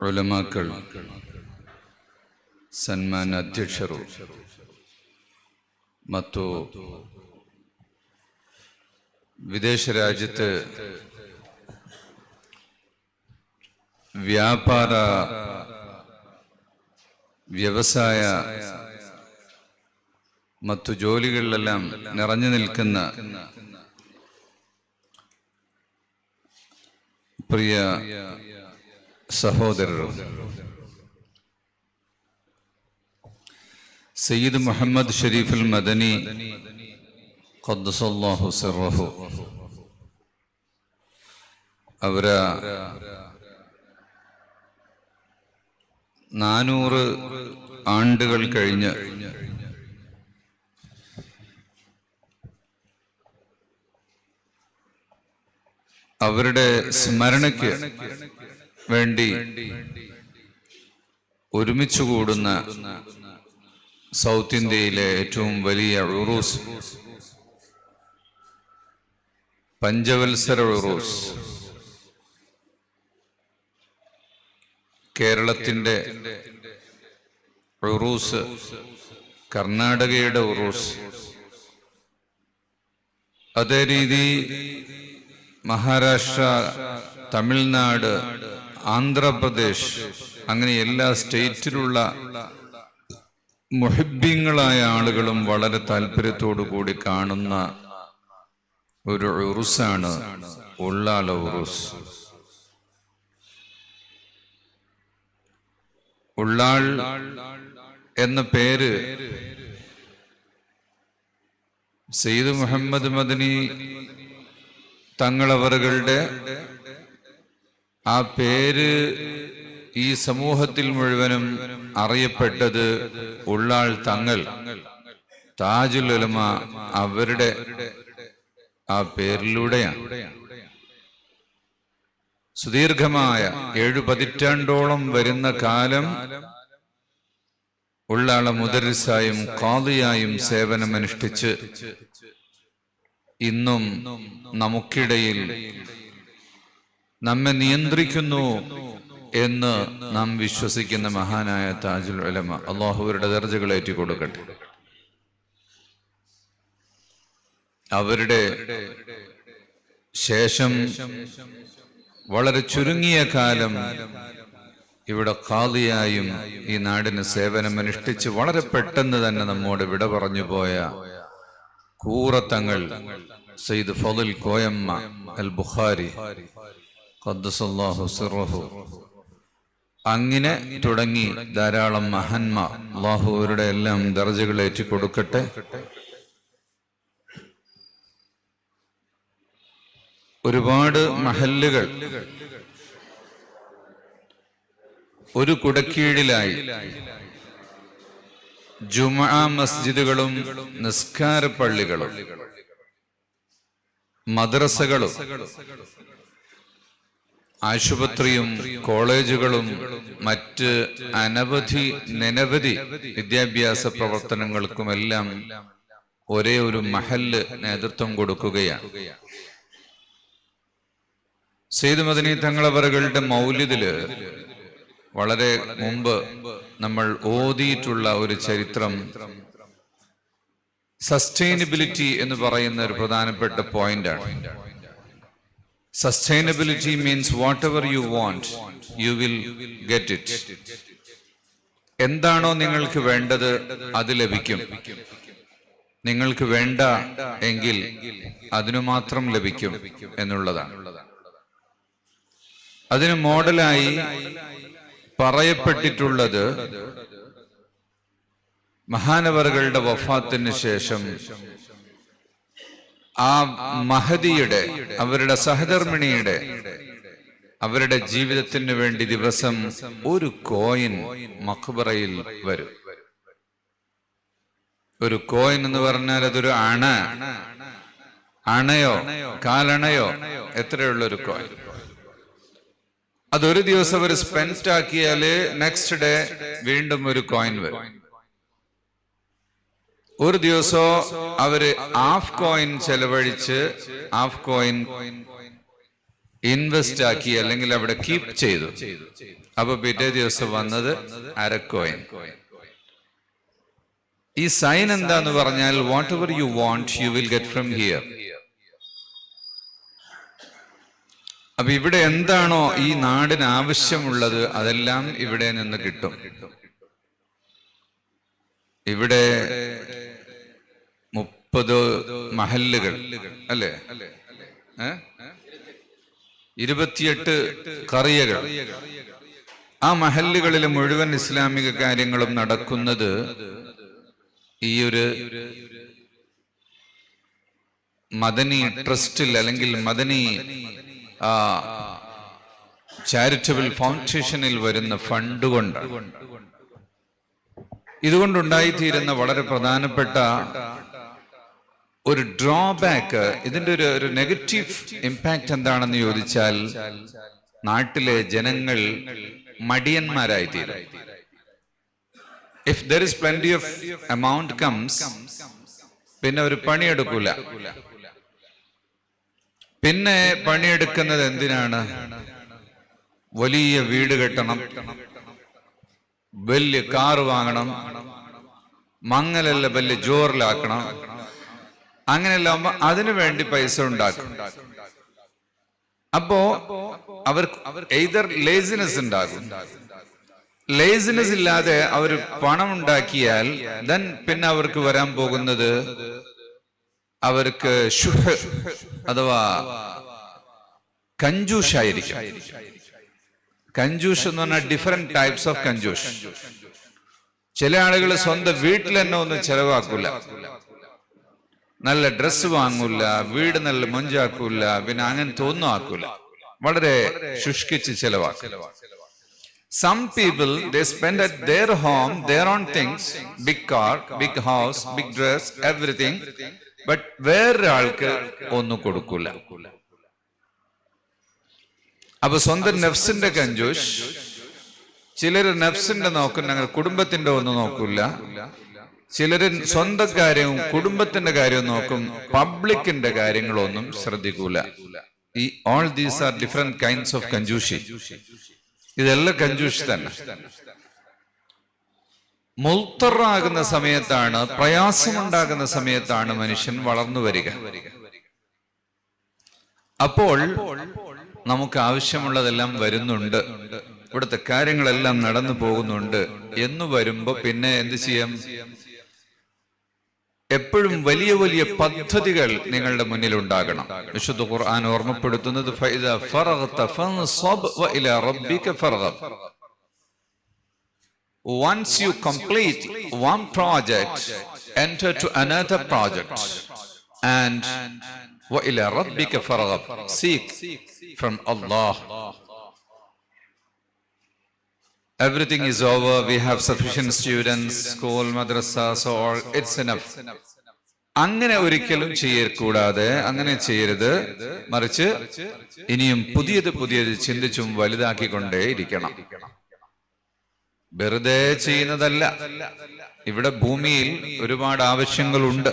ഉലമാക്കൾ, ಸನ್ಮಾನ್ಯ ಅಧ್ಯಕ್ಷರು ಮತ್ತು ವಿದೇಶ ರಾಜ್ಯದ ವ್ಯಾಪಾರ ವ್ಯವಸಾಯ ಮತ್ತು ജോലികളിലെല്ലാം നിറഞ്ഞു നിൽക്കുന്ന പ്രിയ സഹോദരർ, സയ്യിദ് മുഹമ്മദ് ഷരീഫുൽ മദനി ഖദ്ദസല്ലാഹു സിർറഹു ಅವರ 400 ആണ്ടുകൾ കഴിഞ്ഞ് അവരുടെ സ്മരണയ്ക്ക് വേണ്ടി ഒരുമിച്ച് കൂടുന്ന സൗത്ത് ഇന്ത്യയിലെ ഏറ്റവും വലിയ ഉറൂസ്, പഞ്ചവത്സര ഉറൂസ്, കേരളത്തിൻ്റെ ഉറൂസ്, കർണാടകയുടെ ഉറൂസ്, അതേ രീതി മഹാരാഷ്ട്ര, തമിഴ്നാട്, ആന്ധ്രാപ്രദേശ്, അങ്ങനെ എല്ലാ സ്റ്റേറ്റിലുള്ള മുഹിബ്ബീങ്ങളായ ആളുകളും വളരെ താല്പര്യത്തോടു കൂടി കാണുന്ന ഒരു ഉറുസാണ് ഉള്ളാല ഉറുസ്. ഉള്ളാൾ എന്ന പേര് സയ്യിദ് മുഹമ്മദ് മദനി തങ്ങളവറുകളുടെ ആ പേര് ഈ സമൂഹത്തിൽ മുഴുവനും അറിയപ്പെട്ടത് ഉള്ളാൾ തങ്ങൾ, താജുൽ ഉലമ അവരുടെ ആ പേരിലൂടെയാണ്. സുദീർഘമായ 7 പതിറ്റാണ്ടോളം വരുന്ന കാലം ഉള്ളാള മുദരിസായും ഖാദിയായും സേവനമനുഷ്ഠിച്ച് ഇന്നും നമുക്കിടയിൽ നമ്മെ നിയന്ത്രിക്കുന്നു എന്ന് നാം വിശ്വസിക്കുന്ന മഹാനായ താജുൽ ഉലമ, അള്ളാഹുവരുടെ ദർജകൾ ഏറ്റിക്കൊടുക്കട്ടെ. അവരുടെ ശേഷം വളരെ ചുരുങ്ങിയ കാലം ഇവിടെ ഖാദിയായും ഈ നാടിന് സേവനമനുഷ്ഠിച്ച് വളരെ പെട്ടെന്ന് തന്നെ നമ്മോട് വിട പറഞ്ഞു പോയ കൂറത്തങ്ങൾ സയ്യിദ് ഫളിൽ കോയമ്മ അൽ ബുഖാരി ഖദ്ദസല്ലാഹു സിർറഹു, അങ്ങനെ തുടങ്ങി ധാരാളം മഹാന്മാർ, അല്ലാഹു അവരുടെ എല്ലാം ദർജകൾ ഏറ്റിക്കൊടുക്കട്ടെ. ഒരുപാട് മഹല്ലുകൾ ഒരു കുടക്കീഴിലായി, ജുമുഅ മസ്ജിദുകളും നിസ്കാര പള്ളികളും മദ്രസകളും ആശുപത്രിയും കോളേജുകളും മറ്റ് നിരവധി വിദ്യാഭ്യാസ പ്രവർത്തനങ്ങൾക്കുമെല്ലാം ഒരേ ഒരു മഹല്ല് നേതൃത്വം കൊടുക്കുകയാണ്. സയ്യിദ് മദനി തങ്ങളവറുകളുടെ മൗലിദില് വളരെ മുമ്പ് നമ്മൾ ഓതിയിട്ടുള്ള ഒരു ചരിത്രം, സസ്റ്റൈനബിലിറ്റി എന്ന് പറയുന്ന ഒരു പ്രധാനപ്പെട്ട പോയിന്റാണ്. Sustainability means whatever you want, you will get it. എന്താണോ നിങ്ങൾക്ക് വേണ്ടത് അത് ലഭിക്കും. നിങ്ങൾക്ക് വേണ്ട എങ്കിൽ അതിനു മാത്രം ലഭിക്കും എന്നുള്ളതാണ്. അതിന് മോഡലായി പറയപ്പെട്ടിട്ടുള്ളത് മഹാനവറുകളുടെ വഫാത്തിന് ശേഷം ആ മഹദിയുടെ, അവരുടെ സഹധർമ്മിണിയുടെ, അവരുടെ ജീവിതത്തിന് വേണ്ടി ദിവസം ഒരു കോയിൻ മഖ്ബറയിൽ വരും. ഒരു കോയിൻ എന്ന് പറഞ്ഞാൽ അതൊരു അണയോ കാലണയോ എത്രയുള്ളൊരു കോയിൻ. അതൊരു ദിവസം അവർ സ്പെൻഡ് ആക്കിയാല് നെക്സ്റ്റ് ഡേ വീണ്ടും ഒരു കോയിൻ വരും. ഒരു ദിവസം അവര് ഹാഫ് കോയിൻ ചെലവഴിച്ച് ഹാഫ് കോയിൻ ഇൻവെസ്റ്റ് ആക്കി അല്ലെങ്കിൽ അവിടെ കീപ്പ് ചെയ്തു. അപ്പൊ പിറ്റേ ദിവസം വന്നത് അരക്കോയിൻ. ഈ സൈൻ എന്താന്ന് പറഞ്ഞാൽ what ever you want you will get from here. അപ്പൊ ഇവിടെ എന്താണോ ഈ നാടിന് ആവശ്യമുള്ളത് അതെല്ലാം ഇവിടെ നിന്ന് കിട്ടും. ഇവിടെ 30 മഹല്ലുകൾ അല്ലേ, 28 ഖറിയകൾ. ആ മഹല്ലുകളിലെ മുഴുവൻ ഇസ്ലാമിക കാര്യങ്ങളും നടക്കുന്നത് ഈ ഒരു മദനി ട്രസ്റ്റിൽ അല്ലെങ്കിൽ മദനി ചാരിറ്റബിൾ ഫൗണ്ടേഷനിൽ വരുന്ന ഫണ്ട് കൊണ്ടാണ്. ഇതുകൊണ്ടുണ്ടായിത്തീരുന്ന വളരെ പ്രധാനപ്പെട്ട ഒരു ഡ്രോബാക്ക്, ഇതിന്റെ ഒരു നെഗറ്റീവ് ഇമ്പാക്ട് എന്താണെന്ന് ചോദിച്ചാൽ നാട്ടിലെ ജനങ്ങൾ മടിയന്മാരായിത്തീരും. If there is plenty of amount comes, പിന്നെ ഒരു പണിയെടുക്കൂല. പിന്നെ പണിയെടുക്കുന്നത് എന്തിനാണ്? വലിയ വീട് കെട്ടണം, വലിയ കാറ് വാങ്ങണം, മങ്ങലല്ല വലിയ ജോറിലാക്കണം. അങ്ങനെയല്ല അതിനു വേണ്ടി പൈസ ഉണ്ടാക്കും. അപ്പോ അവർ എയ്തർ ലേസിനെസ് ഉണ്ടാകും. ലേസിനെസ് ഇല്ലാതെ അവർ പണം ഉണ്ടാക്കിയാൽ ദെൻ പിന്നെ അവർക്ക് വരാൻ പോകുന്നത് അവർക്ക് ശുഹ് അഥവാ കഞ്ചൂഷായിരിക്കും. കഞ്ചൂഷ് എന്ന് പറഞ്ഞാൽ ഡിഫറെന്റ് ടൈപ്സ് ഓഫ് കഞ്ചൂഷ്. ചില ആളുകൾ സ്വന്തം വീട്ടിൽ തന്നെ ഒന്നും ചെലവാക്കൂല, നല്ല ഡ്രസ്സ് വാങ്ങൂല, വീട് നല്ല മൊഞ്ചാക്കൂല, പിന്നെ അങ്ങനത്തെ ഒന്നും ആക്കൂല, വളരെ ശുഷ്കിച്ച് ചെലവാക്കും. Some people, they spend at their home their own things, big car, big house, big dress, everything, but വേറൊരാൾക്ക് ഒന്നും കൊടുക്കൂല. അപ്പൊ സ്വന്തം നഫ്സിന്റെ കഞ്ചൂഷ്. ചിലര് നഫ്സിന്റെ നോക്കും, ഞങ്ങൾ കുടുംബത്തിന്റെ ഒന്നും നോക്കൂല. ചിലര് സ്വന്തം കാര്യവും കുടുംബത്തിന്റെ കാര്യവും നോക്കും, പബ്ലിക്കിന്റെ കാര്യങ്ങളൊന്നും ശ്രദ്ധിക്കൂല. ഈ all these are different kinds of കഞ്ചൂഷി. ഇതെല്ലാം കഞ്ചൂഷ് തന്നെ. മുൾത്തറാകുന്ന സമയത്താണ്, പ്രയാസമുണ്ടാകുന്ന സമയത്താണ് മനുഷ്യൻ വളർന്നു വരിക. അപ്പോൾ നമുക്ക് ആവശ്യമുള്ളതെല്ലാം വരുന്നുണ്ട്, ഇവിടുത്തെ കാര്യങ്ങളെല്ലാം നടന്നു പോകുന്നുണ്ട് എന്ന് വരുമ്പോ പിന്നെ എന്ത് ചെയ്യാം? എപ്പോഴും വലിയ വലിയ പദ്ധതികൾ നിങ്ങളുടെ മുന്നിൽ ഉണ്ടാകണം. വിശുദ്ധ ഖുർആൻ ഓർമ്മപ്പെടുത്തുന്നത് ഫഇദാ ഫറഗ്ത ഫൻസബ് വഇലാ റബ്ബിക ഫർഗബ്. Once you complete one project, enter to another project, and وإلى ربك فارغب. Seek from Allah. Everything is over. We have sufficient students, school, madrasa, so all it's enough. അങ്ങനെ ഒരിക്കലും ചെയ്യக்கூടാതെ, അങ്ങനെ ചെയ്യരുത്. മറിച്ച് ഇനിയും പുതിയത് പുതിയത് ചിന്തിച്ചും വലുതാക്കിക്കൊണ്ടേ ഇരിക്കണം. വെറുതെ ചെയ്യുന്നതല്ല. ഇവിടെ ഭൂമിയിൽ ഒരുപാട് ആവശ്യങ്ങളുണ്ട്.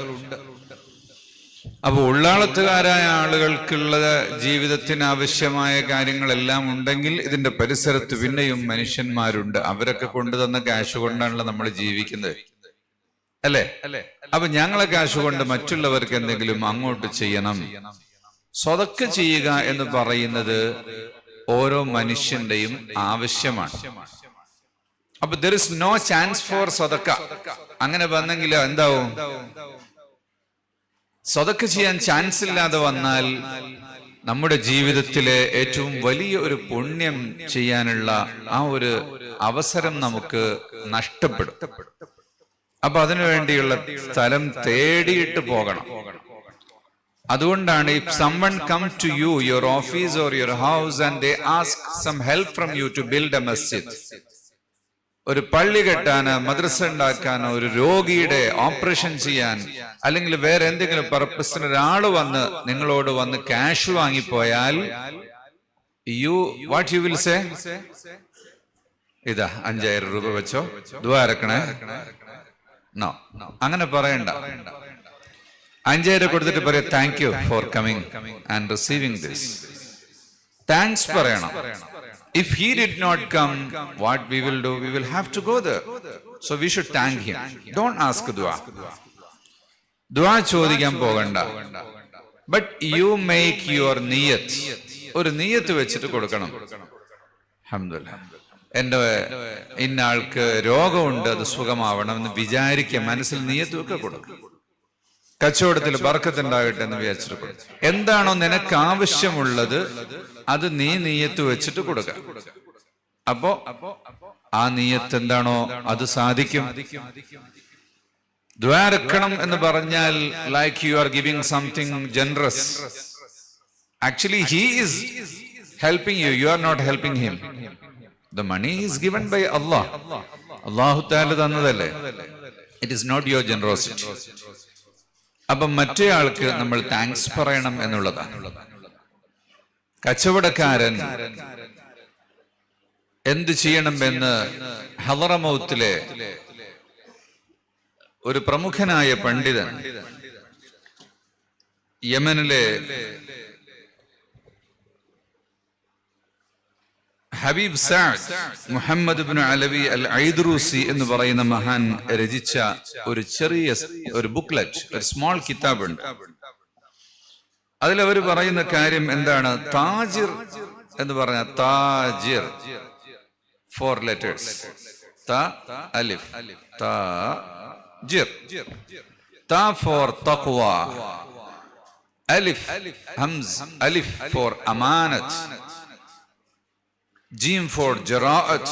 അപ്പൊ ഉള്ളാളത്തുകാരായ ആളുകൾക്കുള്ള ജീവിതത്തിന് ആവശ്യമായ കാര്യങ്ങളെല്ലാം ഉണ്ടെങ്കിൽ ഇതിന്റെ പരിസരത്ത് പിന്നെയും മനുഷ്യന്മാരുണ്ട്. അവരൊക്കെ കൊണ്ടുതന്ന ക്യാഷ് കൊണ്ടാണല്ലോ നമ്മൾ ജീവിക്കുന്നത്, അല്ലേ? അപ്പൊ ഞങ്ങളെ ക്യാഷ് കൊണ്ട് മറ്റുള്ളവർക്ക് എന്തെങ്കിലും അങ്ങോട്ട് ചെയ്യണം. സ്വതക്ക ചെയ്യുക എന്ന് പറയുന്നത് ഓരോ മനുഷ്യന്റെയും ആവശ്യമാണ്. അപ്പൊ there is no chance for സ്വതക്ക. അങ്ങനെ വന്നെങ്കിൽ എന്താവും? സ്വതക്ക ചെയ്യാൻ ചാൻസ് ഇല്ലാതെ വന്നാൽ നമ്മുടെ ജീവിതത്തിലെ ഏറ്റവും വലിയ ഒരു പുണ്യം ചെയ്യാനുള്ള ആ ഒരു അവസരം നമുക്ക് നഷ്ടപ്പെടും. അപ്പൊ അതിനുവേണ്ടിയുള്ള സ്ഥലം തേടിയിട്ട് പോകണം. അതുകൊണ്ടാണ് if someone come to you, your office or your house, and they ask some help from you to build a masjid, ഒരു പള്ളി കെട്ടാനോ മദ്രസ ഉണ്ടാക്കാനോ ഒരു രോഗിയുടെ ഓപ്പറേഷൻ ചെയ്യാൻ അല്ലെങ്കിൽ വേറെ എന്തെങ്കിലും പർപ്പസിന് ഒരാൾ വന്ന് നിങ്ങളോട് വന്ന് ക്യാഷ് വാങ്ങിപ്പോയാൽ വാട്ട് യു വിൽ സേ? ഇതാ 5000 രൂപ വെച്ചോ, ദുആ ഇറക്കണേ. നോ, അങ്ങനെ പറയണ്ട. 5000 കൊടുത്തിട്ട് പറയാം thank you for coming and receiving this. Thanks പറയണം. If he did not come, what we will do? We will have to go there. So we should thank him. Don't ask dua. Dua ചോദിക്കാൻ പോകണ്ട. But you make your niyat. ഒരു നിയത്ത് വെച്ചിട്ട് കൊടുക്കണം. അൽഹംദുലില്ലാഹ്, എൻ്റെ ഇന്ന ആൾക്ക് രോഗമുണ്ട്, അത് സുഖമാവണം എന്ന് വിചാരിക്കുക, മനസ്സിൽ നിയത്ത് ഒക്കെ കൊടുക്കും. കച്ചവടത്തിൽ ബർക്കത്ത് ഉണ്ടാകട്ടെ എന്ന് വിചാരിച്ചിട്ട് കൊടുക്കും. എന്താണോ നിനക്ക് ആവശ്യമുള്ളത് അത് നീ നിയത്ത് വെച്ചിട്ട് കൊടുക്കുക. അപ്പോ ആ നിയത്ത് എന്താണോ അത് സാധിക്കും. ദുആ ഇറക്കണം എന്ന് പറഞ്ഞാൽ like you are giving something generous. Actually he is helping you, you are not helping him. The money is given by Allah. അല്ലാഹു തആല തന്നതല്ലേ. It is not your generosity. അപ്പം മറ്റേ ആൾക്ക് നമ്മൾ താങ്ക്സ് പറയണം എന്നുള്ളതാണ്. കച്ചവടക്കാരൻ എന്ത് ചെയ്യണമെന്ന് ഹളറമൗത്തിലെ ഒരു പ്രമുഖനായ പണ്ഡിതൻ, യമനിലെ ഹബീബ് സഅദ് മുഹമ്മദ് ഇബ്നു അലവി അൽ ഐദ്രൂസി എന്ന് പറയുന്ന മഹാൻ രചിച്ച ഒരു ചെറിയ ഒരു ബുക്ക്ലെറ്റ്, ഒരു സ്മോൾ കിതാബ് ഉണ്ട്. അതിലവർ പറയുന്ന കാര്യം എന്താണ്? താജിർ എന്ന് പറഞ്ഞ താജിർ, 4 letters, ത അലിഫ്, താജിർ. ത ഫോർ തഖ്വ, അലിഫ് ഹംസ്, അലിഫ് ഫോർ അമാനത്ത്, Jim for Jara'at,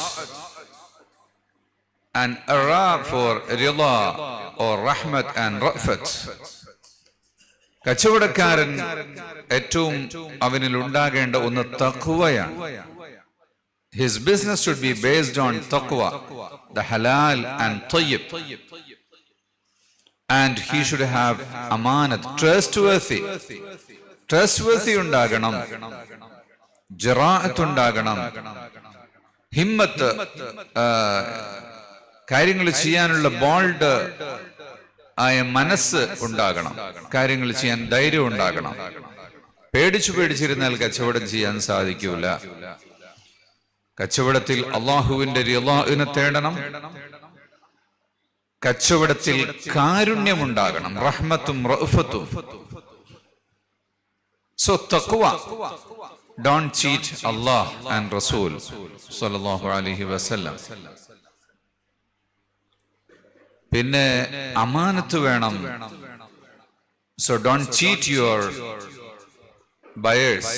and Ra for Rida or Rahmat and Ra'fat. കച്ചവടക്കാരൻ ഏറ്റവും അവനിൽ ഉണ്ടാകേണ്ട ഒന്ന് തഖ്വയാണ്. His business should be based on taqwa, the halal and tayyib. And he should have amanat, trustworthy. Trustworthy ഉണ്ടാകണം, ജറാഅത്ത് ഉണ്ടാകണം, ഹിമ്മത്ത്, കാര്യങ്ങൾ ചെയ്യാനുള്ള ബോൾഡ് ആയ മനസ്സ് ഉണ്ടാകണം, കാര്യങ്ങൾ ചെയ്യാൻ ധൈര്യം ഉണ്ടാകണം. പേടിച്ചിരുന്നാൽ കച്ചവടം ചെയ്യാൻ സാധിക്കൂല. കച്ചവടത്തിൽ അള്ളാഹുവിന്റെ റിളാഇനെ തേടണം. കച്ചവടത്തിൽ കാരുണ്യമുണ്ടാകണം, റഹ്മത്തും റഅഫത്തും. So taqwa, don't cheat Allah and Rasul sallallahu alaihi wasallam. പിന്നെ അമാനത്ത് വേണം. So don't cheat your buyers,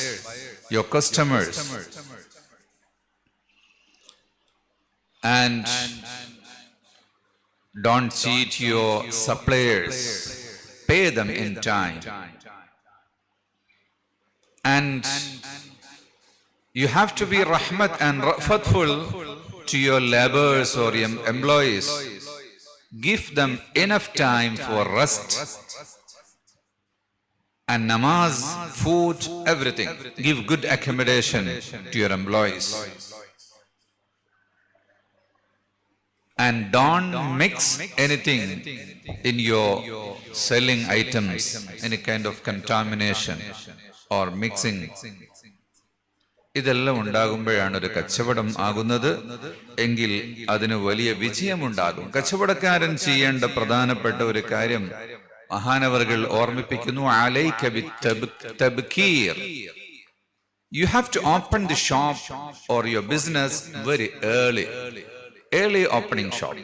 your customers. And don't cheat your suppliers. Pay them in time. And you have to be rahmat and rafatful to your laborers or employees. Give them enough time for rest and namaz, food, everything. Give good accommodation to your employees. And don't mix anything in your selling items, any kind of contamination or mixing. ഇതെല്ലാം ഉണ്ടാകുമ്പോഴാണ് ഒരു കച്ചവടം ആകുന്നത്. എങ്കിൽ അതിന് വലിയ വിജയമുണ്ടാകും. കച്ചവടക്കാരൻ ചെയ്യേണ്ട പ്രധാനപ്പെട്ട ഒരു കാര്യം മഹാനവറുകൾ ഓർമ്മിപ്പിക്കുന്നു. അലൈക ബിത്തബ്കീർ. You have to open the shop or your business very early opening shop.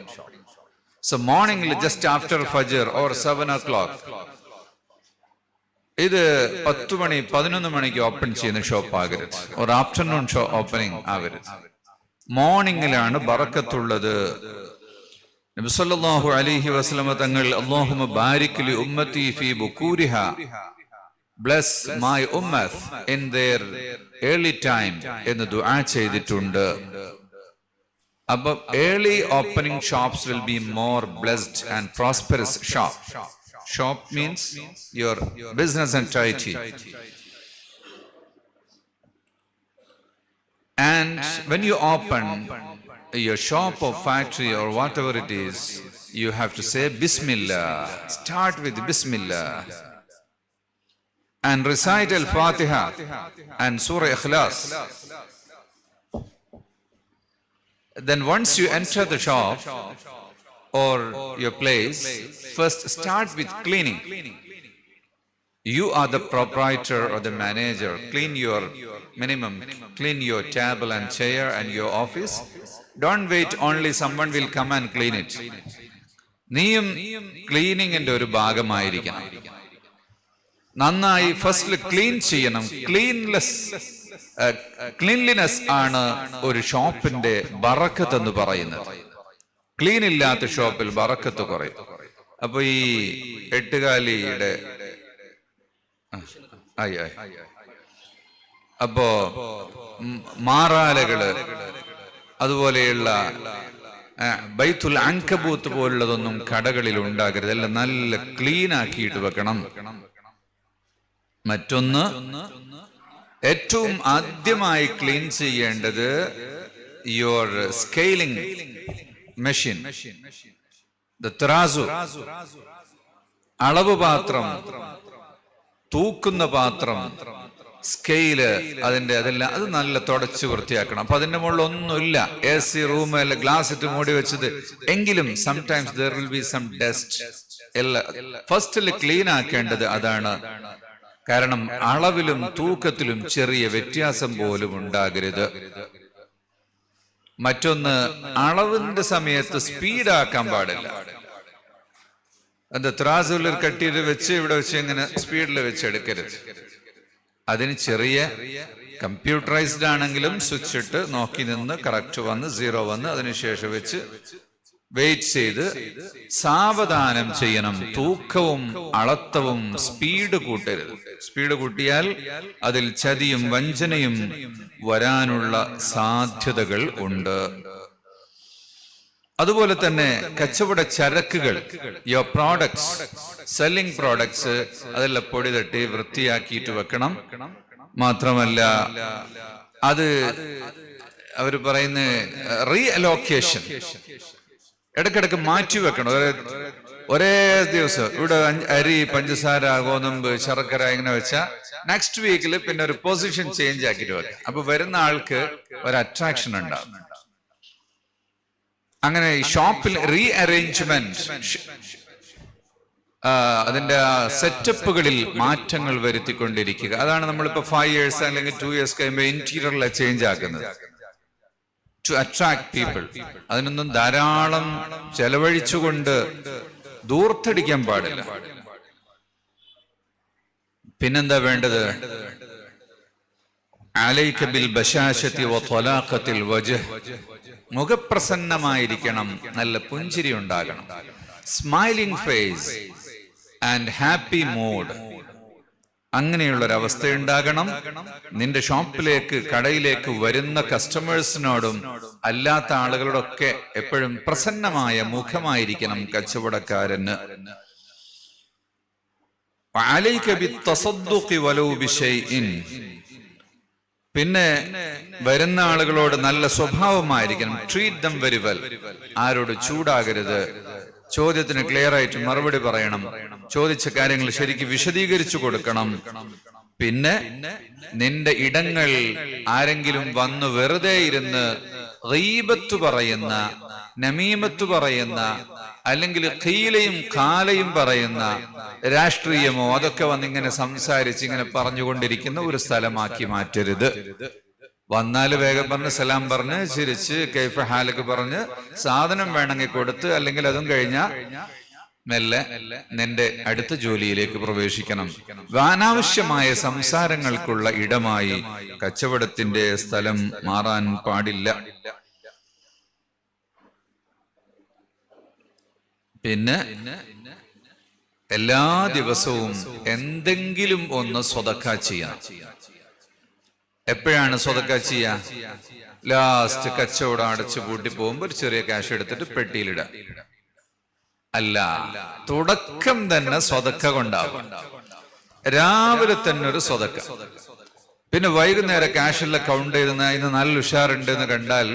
So morning just after Fajr or 7 o'clock. ഇത് 10 മണി 11 മണിക്ക് ഓപ്പൺ ചെയ്യുന്ന ഷോപ്പ് ആകരുത്. ഒരു ആഫ്റ്റർനൂൺ ഷോ ഓപ്പണിംഗ് ആവരുത്. മോർണിംഗിലാണ് ബറക്കത്തുള്ളത്. നബി സല്ലല്ലാഹു അലൈഹി വസല്ലമ തങ്ങൾ അല്ലാഹുമ്മ ബാരിക് ലി ഉമ്മത്തി ഫീ ബുകൂരിഹാ, bless my ummah in their early time എന്ന് ദുആ ചെയ്തിട്ടുണ്ട്. അപ്പോൾ early opening shops will be more blessed and prosperous shop. Shop means your business entity. And when you open your shop or factory or whatever it is, you have to say Bismillah. Start with Bismillah. and recite Al-Fatiha and Surah Ikhlas. Then once you enter the shop or your place, first start with cleaning. You are the proprietor or the manager. Clean your minimum, clean your table and chair and your office. Don't wait only someone will come and clean it. നീയും ക്ലീനിങ്ങിന്റെ ഒരു ഭാഗമായിരിക്കണം. നന്നായി first clean ചെയ്യണം. Cleanliness ആണ് ഒരു ഷോപ്പിന്റെ ബറക്കത്ത് എന്ന് പറയുന്നത്. ക്ലീൻ ഇല്ലാത്ത ഷോപ്പിൽ ബറക്കത്ത് കുറയും. അപ്പൊ ഈ എട്ടുകാലിയുടെ അപ്പോ മാറാലകള്, അതുപോലെയുള്ള ബൈത്തുൽ അൻകബൂത്ത് പോലുള്ളതൊന്നും കടകളിൽ ഉണ്ടാകരുത്. എല്ലാം നല്ല ക്ലീൻ ആക്കിയിട്ട് വെക്കണം. മറ്റൊന്ന്, ഏറ്റവും ആദ്യമായി ക്ലീൻ ചെയ്യേണ്ടത് യുവർ സ്കെയിലിംഗ് മെഷീൻ, തറാസു, അളവ് പാത്രം, തൂക്കുന്ന പാത്രം, സ്കെയില്, അതെല്ലാം അത് നല്ല തുടച്ച് വൃത്തിയാക്കണം. അപ്പൊ അതിന്റെ മുകളിൽ ഒന്നുമില്ല, AC റൂം അല്ല ഗ്ലാസ് ഇട്ട് മൂടി വെച്ചത് എങ്കിലും sometimes there will be some dust. ഫസ്റ്റിൽ ക്ലീൻ ആക്കേണ്ടത് അതാണ്. കാരണം അളവിലും തൂക്കത്തിലും ചെറിയ വ്യത്യാസം പോലും ഉണ്ടാകരുത്. മറ്റൊന്ന്, അളവിന്റെ സമയത്ത് സ്പീഡാക്കാൻ പാടില്ല. അത് ത്രാസുകളിൽ കട്ടിയിട്ട് വെച്ച് ഇവിടെ വെച്ച് ഇങ്ങനെ സ്പീഡിൽ വെച്ചെടുക്കരുത്. അതിന് ചെറിയ കമ്പ്യൂട്ടറൈസ്ഡ് ആണെങ്കിലും സ്വിച്ച് ഇട്ട് നോക്കി നിന്ന് കറക്റ്റ് വന്ന് 0 വന്ന് അതിനുശേഷം വെച്ച് വെയിറ്റ് ചെയ്ത് സാവധാനം ചെയ്യണം. തൂക്കവും അളത്തവും സ്പീഡ് കൂട്ടരുത്. സ്പീഡ് കൂട്ടിയാൽ അതിൽ ചതിയും വഞ്ചനയും വരാനുള്ള സാധ്യതകൾ ഉണ്ട്. അതുപോലെ തന്നെ കച്ചവട ചരക്കുകൾ, യുവർ പ്രോഡക്ട്സ്, സെല്ലിംഗ് പ്രോഡക്ട്സ്, അതെല്ലാം പൊടി തട്ടി വൃത്തിയാക്കിയിട്ട് വെക്കണം. മാത്രമല്ല അത് അവർ പറയുന്ന റീ അലോക്കേഷൻ, ഇടയ്ക്കിടയ്ക്ക് മാറ്റി വെക്കണം. ഒരേ ദിവസം ഇവിടെ അരി, പഞ്ചസാര, ഗോതമ്പ്, ശർക്കര ഇങ്ങനെ വെച്ചാൽ നെക്സ്റ്റ് വീക്കിൽ പിന്നെ ഒരു പൊസിഷൻ ചേഞ്ച് ആക്കിയിട്ട് വെക്കാം. അപ്പൊ വരുന്ന ആൾക്ക് ഒരു അട്രാക്ഷൻ ഉണ്ടാവും. അങ്ങനെ ഈ ഷോപ്പിൽ റീ അറേഞ്ച്മെന്റ്, അതിന്റെ സെറ്റപ്പുകളിൽ മാറ്റങ്ങൾ വരുത്തിക്കൊണ്ടിരിക്കുക. അതാണ് നമ്മളിപ്പോ 5 years അല്ലെങ്കിൽ 2 years കഴിയുമ്പോൾ ഇന്റീരിയറിലെ ചേഞ്ച് ആക്കുന്നത്. To attract people. അതിനൊന്നും ധാരാളം ചെലവഴിച്ചുകൊണ്ട് ദൂർത്തടിക്കാൻ പാടില്ല. പിന്നെന്താ വേണ്ടത്? അലൈക ബിൽ ബശാശതി വതലാഖത്തിൽ വജ്ഹ്. മുഖപ്രസന്നമായിരിക്കണം, നല്ല പുഞ്ചിരി ഉണ്ടാകണം. Smiling face and happy mood, അങ്ങനെയുള്ളൊരവസ്ഥ ഉണ്ടാകണം. നിന്റെ ഷോപ്പിലേക്ക്, കടയിലേക്ക് വരുന്ന കസ്റ്റമേഴ്സിനോടും അല്ലാത്ത ആളുകളോടൊക്കെ എപ്പോഴും പ്രസന്നമായ മുഖമായിരിക്കണം കച്ചവടക്കാരന്. അലൈക ബിത്തസദ്ദുഖി വലൗ ബിശൈഇൻ. പിന്നെ വരുന്ന ആളുകളോട് നല്ല സ്വഭാവമായിരിക്കണം. Treat them very well. ആരോട് ചൂടാകരുത്. ചോദ്യത്തിന് ക്ലിയർ ആയിട്ട് മറുപടി പറയണം. ചോദിച്ച കാര്യങ്ങൾ ശരിക്കും വിശദീകരിച്ചു കൊടുക്കണം. പിന്നെ നിന്റെ ഇടങ്ങൾ ആരെങ്കിലും വന്ന് വെറുതെ ഇരുന്ന് ഗീബത്ത് പറയുന്ന, നമീമത്ത് പറയുന്ന, അല്ലെങ്കിൽ ഖീലയും ഖാലയും പറയുന്ന, രാഷ്ട്രീയമോ അതൊക്കെ വന്നിങ്ങനെ സംസാരിച്ച് ഇങ്ങനെ പറഞ്ഞുകൊണ്ടിരിക്കുന്ന ഒരു സ്ഥലമാക്കി മാറ്റരുത്. വന്നാല് വേഗം പറഞ്ഞ് സലാം പറഞ്ഞ് ചിരിച്ച് കൈഫ ഹാലൊക്കെ പറഞ്ഞ് സാധനം വേണമെങ്കിൽ കൊടുത്ത്, അല്ലെങ്കിൽ അതും കഴിഞ്ഞാൽ മെല്ലെ നിന്റെ അടുത്ത ജോലിയിലേക്ക് പ്രവേശിക്കണം. അനാവശ്യമായ സംസാരങ്ങൾക്കുള്ള ഇടമായി കച്ചവടത്തിന്റെ സ്ഥലം മാറാൻ പാടില്ല. പിന്നെ എല്ലാ ദിവസവും എന്തെങ്കിലും ഒന്ന് സ്വതക്ക ചെയ്യാം. എപ്പോഴാണ് സ്വതക്ക ചെയ്യാ? ലാസ്റ്റ് കച്ചവടം അടച്ചു പൂട്ടി പോകുമ്പോ ഒരു ചെറിയ ക്യാഷ് എടുത്തിട്ട് പെട്ടിയിലിടാം. അല്ല, തുടക്കം തന്നെ സ്വതക്ക കൊണ്ടാവും. രാവിലെ തന്നെ ഒരു സ്വതക്ക. പിന്നെ വൈകുന്നേരം ക്യാഷെല്ലാം കൗണ്ട് ചെയ്തെന്ന ഇന്ന് നല്ല ഉഷാറുണ്ട് എന്ന് കണ്ടാൽ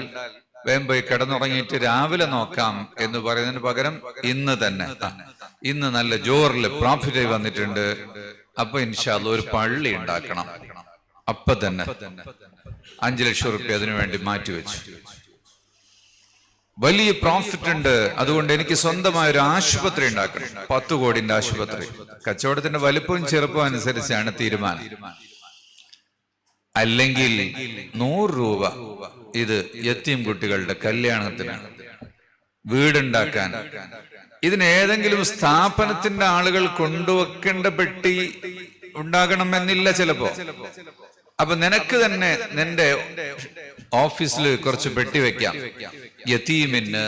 വേഗം പോയി കിടന്നുറങ്ങിയിട്ട് രാവിലെ നോക്കാം എന്ന് പറയുന്നതിന് പകരം ഇന്ന് തന്നെ, ഇന്ന് നല്ല ജോറിൽ പ്രോഫിറ്റ് വന്നിട്ടുണ്ട്, അപ്പൊ ഇൻഷാ അല്ലാഹ് ഒരു പള്ളി ഉണ്ടാക്കണം. അപ്പൊ തന്നെ 5 ലക്ഷം റുപ്യ അതിനു വേണ്ടി മാറ്റിവെച്ചു. വലിയ പ്രോഫിറ്റ് ഉണ്ട്, അതുകൊണ്ട് എനിക്ക് സ്വന്തമായ ഒരു ആശുപത്രി ഉണ്ടാക്കണം. 10 കോടിന്റെ ആശുപത്രി. കച്ചവടത്തിന്റെ വലുപ്പവും ചെറുപ്പവും അനുസരിച്ചാണ് തീരുമാനം. അല്ലെങ്കിൽ 100 രൂപ ഇത് യത്തീം കുട്ടികളുടെ കല്യാണത്തിനാണ്, വീടുണ്ടാക്കാൻ. ഇതിന് ഏതെങ്കിലും സ്ഥാപനത്തിന്റെ ആളുകൾ കൊണ്ടുവെക്കേണ്ട പെട്ടി ഉണ്ടാകണമെന്നില്ല ചിലപ്പോ. അപ്പൊ നിനക്ക് തന്നെ നിന്റെ ഓഫീസിൽ കുറച്ച് പെട്ടി വെക്കാം. യതീമിന്,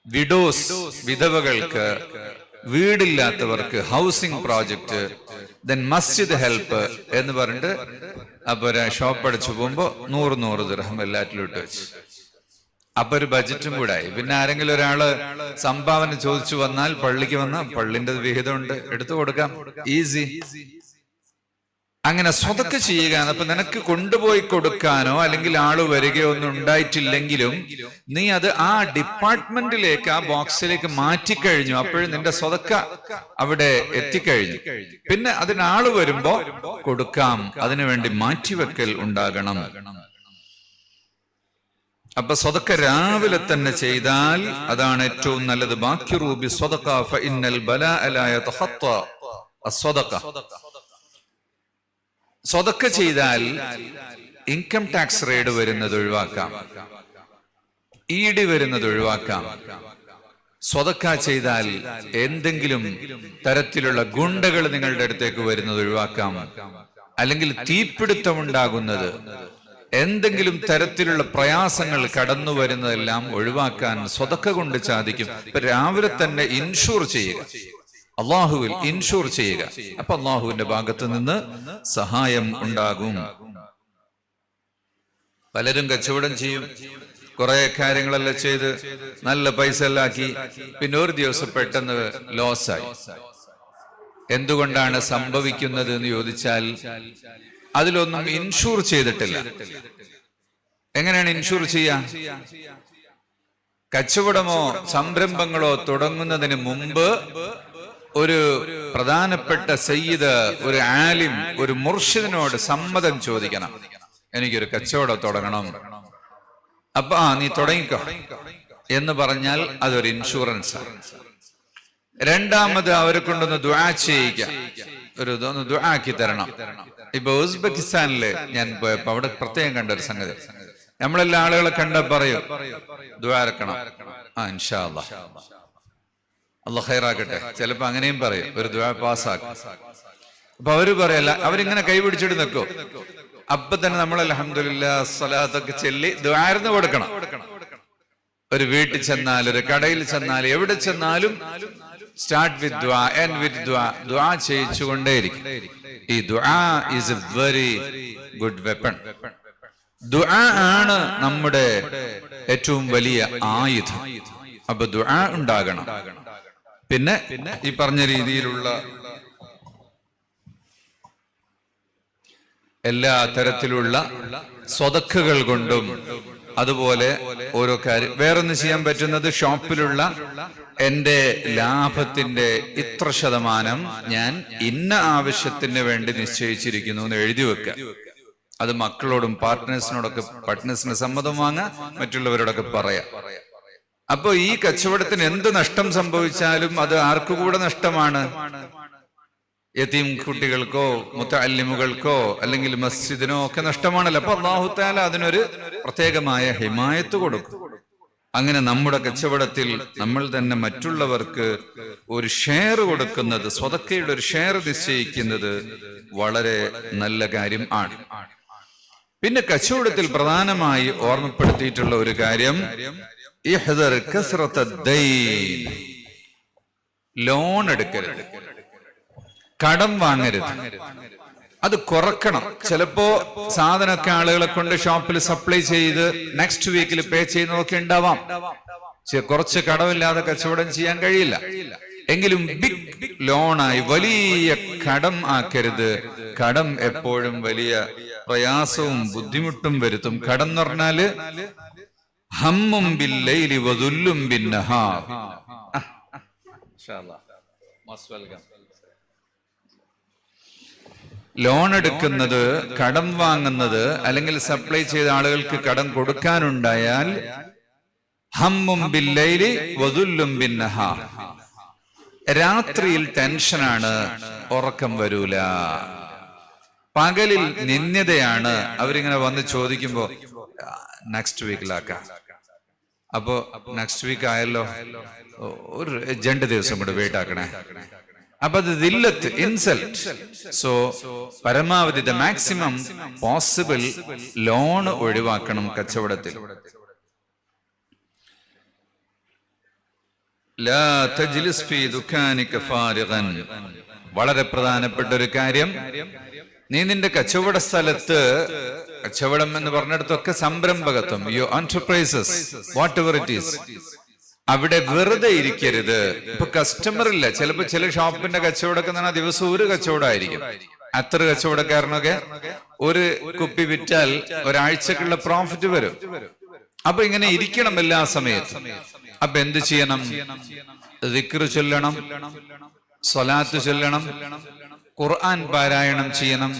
വിഡോസ് വിധവകൾക്ക്, വീടില്ലാത്തവർക്ക് ഹൗസിംഗ് പ്രോജക്റ്റ്, ദെൻ മസ്ജിദ് ഹെൽപ്പ് എന്ന് പറഞ്ഞിട്ട് അപ്പൊ ഒരു ഷോപ്പ് അടിച്ചു പോകുമ്പോ 100 ദിർഹം എല്ലാറ്റിലും ഇട്ട് വെച്ച്. അപ്പൊ ഒരു ബജറ്റും കൂടെ ആയി. പിന്നെ ആരെങ്കിലും ഒരാള് സംഭാവന ചോദിച്ചു വന്നാൽ, പള്ളിക്ക് വന്നാൽ പള്ളിന്റെ വിഹിതമുണ്ട്, എടുത്തു കൊടുക്കാം, ഈസി. അങ്ങനെ സ്വതക്ക ചെയ്യുക. അപ്പൊ നിനക്ക് കൊണ്ടുപോയി കൊടുക്കാനോ അല്ലെങ്കിൽ ആള് വരികയോ ഒന്നും ഉണ്ടായിട്ടില്ലെങ്കിലും നീ അത് ആ ഡിപ്പാർട്ട്മെന്റിലേക്ക്, ആ ബോക്സിലേക്ക് മാറ്റിക്കഴിഞ്ഞു. അപ്പോഴും നിന്റെ സ്വതക്ക അവിടെ എത്തിക്കഴിഞ്ഞു. പിന്നെ അതിനാള് വരുമ്പോ കൊടുക്കാം. അതിനുവേണ്ടി മാറ്റിവെക്കൽ ഉണ്ടാകണം. അപ്പൊ സ്വതക്ക രാവിലെ തന്നെ ചെയ്താൽ അതാണ് ഏറ്റവും നല്ലത്. ബാക്കിറൂ ബിസ്സദഖ ഫഇന്നൽ ബലാഅ ലാ യതഖത്ത അസ്സദഖ. സ്വതക്ക ചെയ്താൽ ഇൻകം ടാക്സ് റെയ്ഡ് വരുന്നത് ഒഴിവാക്കാം, ED വരുന്നത് ഒഴിവാക്കാം. സ്വതക്ക ചെയ്താൽ എന്തെങ്കിലും തരത്തിലുള്ള ഗുണ്ടകൾ നിങ്ങളുടെ അടുത്തേക്ക് വരുന്നത് ഒഴിവാക്കാം. അല്ലെങ്കിൽ തീപിടുത്തമുണ്ടാകുന്നത്, എന്തെങ്കിലും തരത്തിലുള്ള പ്രയാസങ്ങൾ കടന്നു വരുന്നതെല്ലാം ഒഴിവാക്കാൻ സ്വതക്ക കൊണ്ട് സാധിക്കും. ഇപ്പൊ രാവിലെ തന്നെ ഇൻഷൂർ ചെയ്യുക, അള്ളാഹുവിൽ ഇൻഷൂർ ചെയ്യുക. അപ്പൊ അള്ളാഹുവിന്റെ ഭാഗത്ത് നിന്ന് സഹായം ഉണ്ടാകും. പലരും കച്ചവടം ചെയ്യും, കുറെ കാര്യങ്ങളെല്ലാം ചെയ്ത് നല്ല പൈസ എല്ലാം ആക്കി, പിന്നെ ഒരു ദിവസം പെട്ടെന്ന് ലോസായി. എന്തുകൊണ്ടാണ് സംഭവിക്കുന്നത് എന്ന് ചോദിച്ചാൽ അതിലൊന്നും ഇൻഷൂർ ചെയ്തിട്ടില്ല. എങ്ങനെയാണ് ഇൻഷൂർ ചെയ്യാ? കച്ചവടമോ സംരംഭങ്ങളോ തുടങ്ങുന്നതിന് മുമ്പ് ഒരു പ്രധാനപ്പെട്ട സയ്യിദ്, ഒരു ആലിം, ഒരു മുർഷിദിനോട് സമ്മതം ചോദിക്കണം. എനിക്കൊരു കച്ചവടം തുടങ്ങണം. അപ്പൊ നീ തുടങ്ങിക്കോ എന്ന് പറഞ്ഞാൽ അതൊരു ഇൻഷുറൻസ്. രണ്ടാമത് അവരെ കൊണ്ടൊന്ന് ദുആ ചെയ്യിക്കാം, ഒരു ദുആക്കി തരണം. ഇപ്പൊ ഉസ്ബെക്കിസ്ഥാനില് ഞാൻ പോയപ്പോ അവിടെ പ്രത്യേകം കണ്ട ഒരു സംഗതി, നമ്മളെല്ലാ ആളുകളെ കണ്ട പറയും ദുആ ഇറക്കണം, ഇൻഷാ അല്ലാഹ്, അല്ലാഹ് ഖൈറാക്കട്ടെ. ചിലപ്പോ അങ്ങനെയും പറയും, ഒരു ദുആ പാസ്സാക്കും. അപ്പൊ അവര് പറയല്ല, അവരിങ്ങനെ കൈപിടിച്ചിട്ട് നിൽക്കും. അപ്പൊ തന്നെ നമ്മൾ അൽഹംദുലില്ലാഹ് സ്വലാത്തൊക്കെ ചൊല്ലി ദുആർന്ന് കൊടുക്കണം. ഒരു വീട്ടിൽ ചെന്നാൽ, ഒരു കടയിൽ ചെന്നാൽ, എവിടെ ചെന്നാലും സ്റ്റാർട്ട് വിത്ത് ദുആ, എൻഡ് വിത്ത് ദുആ. ദുആ ചെയ്യിച്ചുകൊണ്ടേയിരിക്കും. ഈ ദുആ is A very good weapon. ദുആ ആണ് നമ്മുടെ ഏറ്റവും വലിയ ആയുധം. അപ്പൊ ദുആ ഉണ്ടാകണം. പിന്നെ ഈ പറഞ്ഞ രീതിയിലുള്ള എല്ലാ തരത്തിലുള്ള സ്വതക്കകൾ കൊണ്ടും, അതുപോലെ ഓരോ കാര്യം വേറൊന്ന് ചെയ്യാൻ പറ്റുന്നത്, ഷോപ്പിലുള്ള എന്റെ ലാഭത്തിന്റെ ഇത്ര ശതമാനം ഞാൻ ഇന്ന ആവശ്യത്തിന് വേണ്ടി നിശ്ചയിച്ചിരിക്കുന്നു എന്ന് എഴുതി വെക്കുക. അത് മക്കളോടും പാർട്ട്നേഴ്സിന് സമ്മതം വാങ്ങാം, മറ്റുള്ളവരോടൊക്കെ പറയാം. അപ്പൊ ഈ കച്ചവടത്തിന് എന്ത് നഷ്ടം സംഭവിച്ചാലും അത് ആർക്കുകൂടെ നഷ്ടമാണ്? യതീം കുട്ടികൾക്കോ മുതഅല്ലിമുകൾക്കോ അല്ലെങ്കിൽ മസ്ജിദിനോ ഒക്കെ നഷ്ടമാണല്ലോ. അപ്പൊ അല്ലാഹു തആല അതിനൊരു പ്രത്യേകമായ ഹിമായത്ത് കൊടുക്കും. അങ്ങനെ നമ്മുടെ കച്ചവടത്തിൽ നമ്മൾ തന്നെ മറ്റുള്ളവർക്ക് ഒരു ഷെയർ കൊടുക്കുന്നത്, സ്വതക്കയുടെ ഒരു ഷെയർ നിശ്ചയിക്കുന്നത് വളരെ നല്ല കാര്യം ആണ്. പിന്നെ കച്ചവടത്തിൽ പ്രധാനമായി ഓർമ്മപ്പെടുത്തിയിട്ടുള്ള ഒരു കാര്യം, ഇഹ്ദർ കസ്റത ദൈൻ, ലോൺ എടുക്കരുത്, കടം വാങ്ങരുത്, അത് കുറക്കണം. ചിലപ്പോ സാധനമൊക്കെ ആളുകളെ കൊണ്ട് ഷോപ്പിൽ സപ്ലൈ ചെയ്ത് നെക്സ്റ്റ് വീക്കിൽ പേ ചെയ്യുന്നതൊക്കെ ഉണ്ടാവാം. കുറച്ച് കടമില്ലാതെ കച്ചവടം ചെയ്യാൻ കഴിയില്ല. എങ്കിലും ബിഗ് ലോണായി വലിയ കടം ആക്കരുത്. കടം എപ്പോഴും വലിയ പ്രയാസവും ബുദ്ധിമുട്ടും വരുത്തും. കടം എന്ന് പറഞ്ഞാല് ഹമ്മും ബില്ലൈലി വദുല്ലും ബിന്നഹാർ. ഇൻഷാ അല്ലാഹ് മോസ്റ്റ് വെൽക്കം. ലോൺ എടുക്കുന്നത്, കടം വാങ്ങുന്നത്, അല്ലെങ്കിൽ സപ്ലൈ ചെയ്ത ആളുകൾക്ക് കടം കൊടുക്കാനുണ്ടായാൽ ഹമ്മും ബില്ലൈലി വദുല്ലും ബിന്നഹാർ, രാത്രിയിൽ ടെൻഷനാണ്, ഉറക്കം വരൂല. പകലിൽ നിന്ദ്യതയാണ്. അവരിങ്ങനെ വന്ന് ചോദിക്കുമ്പോ നെക്സ്റ്റ് വീക്കിലാക്കാം. അപ്പോ നെക്സ്റ്റ് വീക്ക് ആയല്ലോ, ഒരു 2 ദിവസം കൂടെ വെയിറ്റ് ആക്കണേ. അപ്പൊ അത് ദില്ലത്ത്, ഇൻസൾട്ട്. സോ പരമാവധി ദ മാക്സിമം പോസിബിൾ ലോൺ ഒഴിവാക്കണം കച്ചവടത്തിൽ. ലാ തജ്ലിസ് ഫീ ദുകാനിക ഫാരിഗൻ. വളരെ പ്രധാനപ്പെട്ട ഒരു കാര്യം, നീ നിന്റെ കച്ചവട സ്ഥലത്ത്, കച്ചവടം എന്ന് പറഞ്ഞിടത്തൊക്കെ സംരംഭകത്വം, your enterprises, whatever it is, അവിടെ വെറുതെ ഇരിക്കരുത്. ഇപ്പൊ കസ്റ്റമർ ഇല്ല. ചിലപ്പോ ചില ഷോപ്പിന്റെ കച്ചവടമൊക്കെ എന്ന് പറഞ്ഞാൽ ദിവസം ഒരു കച്ചവടമായിരിക്കും. അത്ര കച്ചവടക്കാരനൊക്കെ ഒരു കുപ്പി വിറ്റാൽ ഒരാഴ്ചക്കുള്ള പ്രോഫിറ്റ് വരും. അപ്പൊ ഇങ്ങനെ ഇരിക്കണം എല്ലാ സമയത്തും. അപ്പൊ എന്ത് ചെയ്യണം? ദിക്ർ ചൊല്ലണം, സ്വലാത്ത് ചൊല്ലണം, ഖുർആൻ പാരായണം ചെയ്യണം,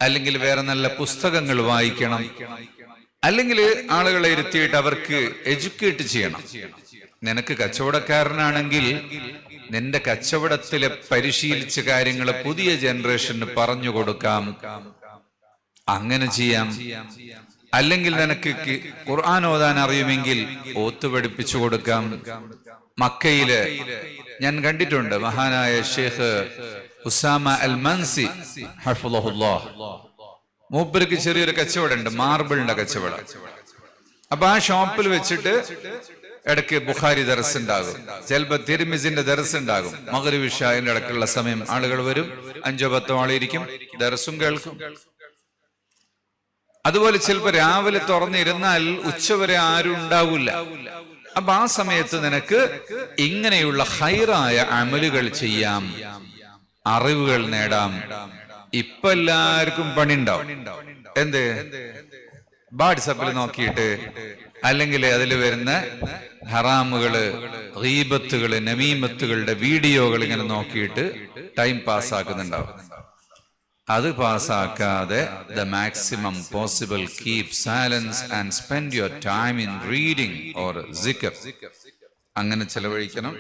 അല്ലെങ്കിൽ വേറെ നല്ല പുസ്തകങ്ങൾ വായിക്കണം, അല്ലെങ്കിൽ ആളുകളെ ഇരുത്തിയിട്ട് അവർക്ക് എഡ്യൂക്കേറ്റ് ചെയ്യണം. നിനക്ക് കച്ചവടക്കാരനാണെങ്കിൽ നിന്റെ കച്ചവടത്തിലെ പരിശീലിച്ച കാര്യങ്ങൾ പുതിയ ജനറേഷന് പറഞ്ഞു കൊടുക്കാം, അങ്ങനെ ചെയ്യാം. അല്ലെങ്കിൽ നിനക്ക് ഖുർആൻ ഓതാൻ അറിയുമെങ്കിൽ ഓത്ത് പഠിപ്പിച്ചു കൊടുക്കാം. മക്കയില് ഞാൻ കണ്ടിട്ടുണ്ട്, മഹാനായ ഷെയ്ഖ് ഉസാമ അൽ മൻസി ഹഫ്ളഹുല്ലാഹ്, മൂപ്പർക്ക് ചെറിയൊരു കച്ചവടം ഉണ്ട്, മാർബിളിന്റെ കച്ചവടം. അപ്പൊ ആ ഷോപ്പിൽ വെച്ചിട്ട് ഇടയ്ക്ക് ബുഖാരി ദർസ് ഉണ്ടാകും, ചിലപ്പോ തിരുമിസിന്റെ ദർസ് ഉണ്ടാകും. മഗ്രിബ് ഇശാഇന്റെ ഇടയ്ക്കുള്ള സമയം ആളുകൾ വരും, 5-10 ആളിരിക്കും, ദർസും കേൾക്കും. അതുപോലെ ചിലപ്പോ രാവിലെ തുറന്നിരുന്നാൽ ഉച്ചവരെ ആരും ഉണ്ടാവില്ല. അപ്പൊ ആ സമയത്ത് നിനക്ക് ഇങ്ങനെയുള്ള ഹൈറായ അമലുകൾ ചെയ്യാം, അറിവുകൾ നേടാം. ഇപ്പൊ എല്ലാവർക്കും പണി ഉണ്ടാവും. എന്ത്? വാട്സപ്പിൽ നോക്കിയിട്ട്, അല്ലെങ്കിൽ അതിൽ വരുന്ന ഹറാമുകള്, ഗീബത്തുകള്, നമീമത്തുകളുടെ വീഡിയോകൾ ഇങ്ങനെ നോക്കിയിട്ട് ടൈം പാസ്സാക്കുന്നുണ്ടാവും. അത് പാസ്സാക്കാതെ the maximum possible keep silence and spend your time in reading or സിക്ർ. അങ്ങനെ ചെലവഴിക്കണം.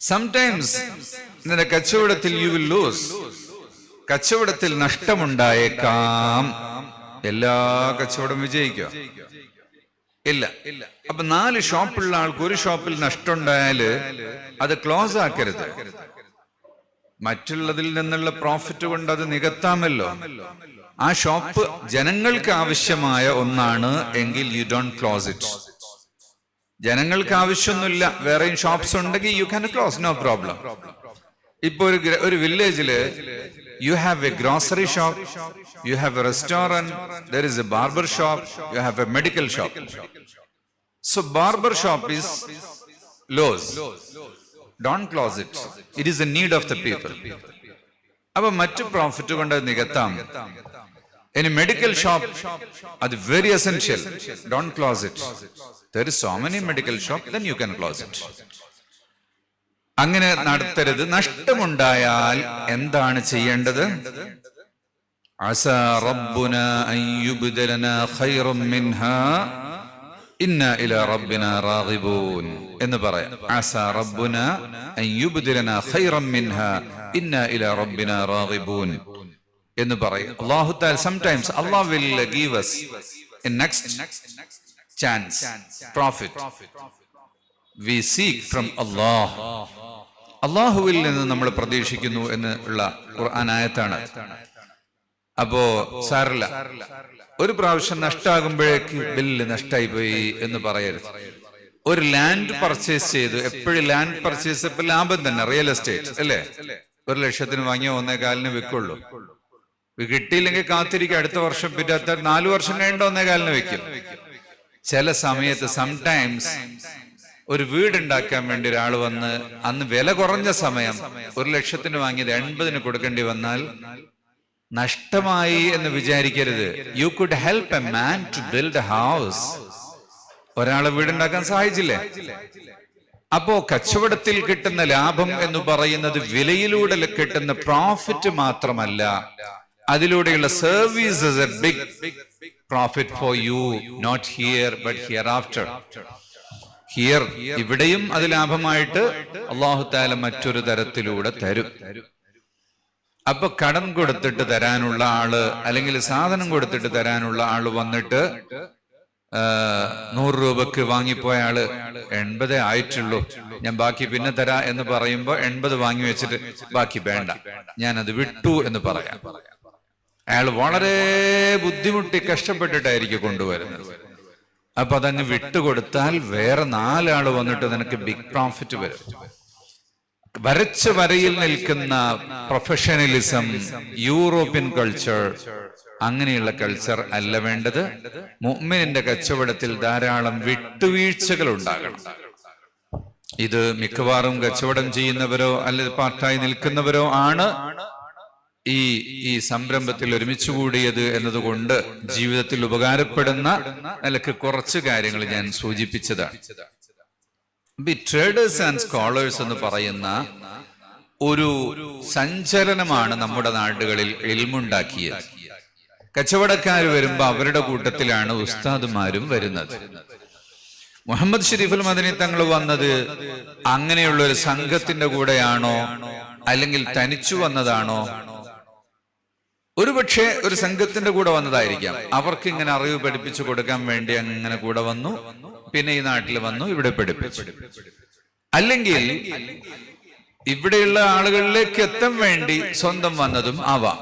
സംടൈംസ് നിന്റെ കച്ചവടത്തിൽ യു വിൽ ലൂസ്, കച്ചവടത്തിൽ നഷ്ടമുണ്ടായേക്കാം. എല്ലാ കച്ചവടം വിജയിക്കുക ഇല്ല. അപ്പൊ 4 ഷോപ്പുള്ള ആൾക്ക് ഒരു ഷോപ്പിൽ നഷ്ടമുണ്ടായാല് അത് ക്ലോസ് ആക്കരുത്. മറ്റുള്ളതിൽ നിന്നുള്ള പ്രോഫിറ്റ് കൊണ്ട് അത് നികത്താമല്ലോ. ആ ഷോപ്പ് ജനങ്ങൾക്ക് ആവശ്യമായ ഒന്നാണ് എങ്കിൽ യു ഡോണ്ട് ക്ലോസ് ഇറ്റ്. ജനങ്ങൾക്ക് ആവശ്യമൊന്നുമില്ല, വേറെയും ഷോപ്സ് ഉണ്ടെങ്കിൽ you can close, no problem. ഇപ്പൊ ഒരു വില്ലേജില് you have a grocery shop, you have a restaurant, there is a barber shop, you have a medical shop. So barber shop is loss, don't close it, it is a need of the people. അപ്പൊ മറ്റു profit കൊണ്ട് നികത്താം. ഇനി medical shop, അത് very essential, don't close it. There is so many medical shops, then you can close it. അങ്ങനെ നടത്തരുത്. നഷ്ടമുണ്ടായാൽ എന്താണ് ചെയ്യേണ്ടത്? അസാ റബ്ബുന അൻ യുബ്ദിലനാ ഖൈറൻ മിൻഹാ ഇന്നാ ഇലാ റബ്ബിനാ റാഗിബൂൻ എന്ന് പറയാം. അസാ റബ്ബുന അൻ യുബ്ദിലനാ ഖൈറൻ മിൻഹാ ഇന്നാ ഇലാ റബ്ബിനാ റാഗിബൂൻ എന്ന് പറയും. അല്ലാഹു തആല sometimes Allah will give us in next chance, profit. We seek from Allah. അള്ളാഹുവിൽ നിന്ന് നമ്മൾ പ്രതീക്ഷിക്കുന്നു എന്നുള്ള ഖുർആൻ ആയത്താണ്. അപ്പോ സാരല്ല, ഒരു പ്രാവശ്യം നഷ്ടാകുമ്പോഴേക്ക് ബില്ല് നഷ്ടായി പോയി എന്ന് പറയരുത്. ഒരു ലാൻഡ് പർച്ചേസ് ചെയ്തു, എപ്പോഴും ലാൻഡ് പർച്ചേസ് ഇപ്പൊ ലാഭം തന്നെ, റിയൽ എസ്റ്റേറ്റ് അല്ലേ? 1 ലക്ഷത്തിന് വാങ്ങിയ 1.25 വിൽക്കുള്ളൂ. കിട്ടിയില്ലെങ്കിൽ കാത്തിരിക്കും, അടുത്ത വർഷം പിന്നെ 4 വർഷം കഴിഞ്ഞിട്ട് 1.25 വെക്കും. ചില സമയത്ത് സംടൈംസ് ഒരു വീടുണ്ടാക്കാൻ വേണ്ടി ഒരാൾ വന്ന് അന്ന് വില കുറഞ്ഞ സമയം 1 ലക്ഷത്തിന് വാങ്ങിയത് 80 കൊടുക്കേണ്ടി വന്നാൽ നഷ്ടമായി എന്ന് വിചാരിക്കരുത്. You could help a man to build a house. ഒരാളെ വീടുണ്ടാക്കാൻ സഹായിച്ചില്ലേ? അപ്പോ കച്ചവടത്തിൽ കിട്ടുന്ന ലാഭം എന്ന് പറയുന്നത് വിലയിലൂടെ കിട്ടുന്ന പ്രോഫിറ്റ് മാത്രമല്ല, അതിലൂടെയുള്ള service is a big profit for you, not here but hereafter. Here, ഇവിടെയും അത് ലാഭമായിട്ട് അല്ലാഹു തആല മറ്റൊരു തരത്തിലൂടെ തരും. അപ്പൊ കടം കൊടുത്തിട്ട് തരാനുള്ള ആള് അല്ലെങ്കിൽ സാധനം കൊടുത്തിട്ട് തരാനുള്ള ആള് വന്നിട്ട് 100 രൂപക്ക് വാങ്ങിപ്പോയ ആള് 80 ആയിട്ടുള്ളൂ, ഞാൻ ബാക്കി പിന്നെ തരാ എന്ന് പറയുമ്പോ 80 വാങ്ങി വെച്ചിട്ട് ബാക്കി വേണ്ട, ഞാനത് വിട്ടു എന്ന് പറയാം. അയാൾ വളരെ ബുദ്ധിമുട്ടി കഷ്ടപ്പെട്ടിട്ടായിരിക്കും കൊണ്ടുവരുന്നത്. അപ്പൊ അതങ്ങ് വിട്ടുകൊടുത്താൽ വേറെ 4 ആള് വന്നിട്ട് നിനക്ക് ബിഗ് പ്രോഫിറ്റ് വരും. വരച്ച വരയിൽ നിൽക്കുന്ന പ്രൊഫഷണലിസം, യൂറോപ്യൻ കൾച്ചർ, അങ്ങനെയുള്ള കൾച്ചർ അല്ല വേണ്ടത്. മുഅ്മിനിന്റെ കച്ചവടത്തിൽ ധാരാളം വിട്ടുവീഴ്ചകൾ ഉണ്ടാകണം. ഇത് മിക്കവാറും കച്ചവടം ചെയ്യുന്നവരോ അല്ലെങ്കിൽ പാർട്ടായി നിൽക്കുന്നവരോ ആണ് ഈ സംരംഭത്തിൽ ഒരുമിച്ച് കൂടിയത് എന്നതുകൊണ്ട് ജീവിതത്തിൽ ഉപകാരപ്പെടുന്ന നിലക്ക് കുറച്ച് കാര്യങ്ങൾ ഞാൻ സൂചിപ്പിച്ചതാണ്. ട്രേഡേഴ്സ് ആൻഡ് സ്കോളേഴ്സ് എന്ന് പറയുന്ന ഒരു സഞ്ചലനമാണ് നമ്മുടെ നാടുകളിൽ ഇൽമുണ്ടാക്കിയത്. കച്ചവടക്കാർ വരുമ്പോ അവരുടെ കൂട്ടത്തിലാണ് ഉസ്താദുമാരും വരുന്നത്. മുഹമ്മദ് ഷരീഫുൽ മദനി തങ്ങൾ വന്നത് അങ്ങനെയുള്ള ഒരു സംഘത്തിന്റെ കൂടെയാണോ അല്ലെങ്കിൽ തനിച്ചു വന്നതാണോ? ഒരുപക്ഷെ ഒരു സംഘത്തിന്റെ കൂടെ വന്നതായിരിക്കാം. അവർക്ക് ഇങ്ങനെ അറിവ് പഠിപ്പിച്ചു കൊടുക്കാൻ വേണ്ടി അങ്ങനെ കൂടെ വന്നു, പിന്നെ ഈ നാട്ടിൽ വന്നു, ഇവിടെ പഠിപ്പിച്ചു. അല്ലെങ്കിൽ ഇവിടെയുള്ള ആളുകളിലേക്ക് എത്താൻ വേണ്ടി സ്വന്തം വന്നതും ആവാം.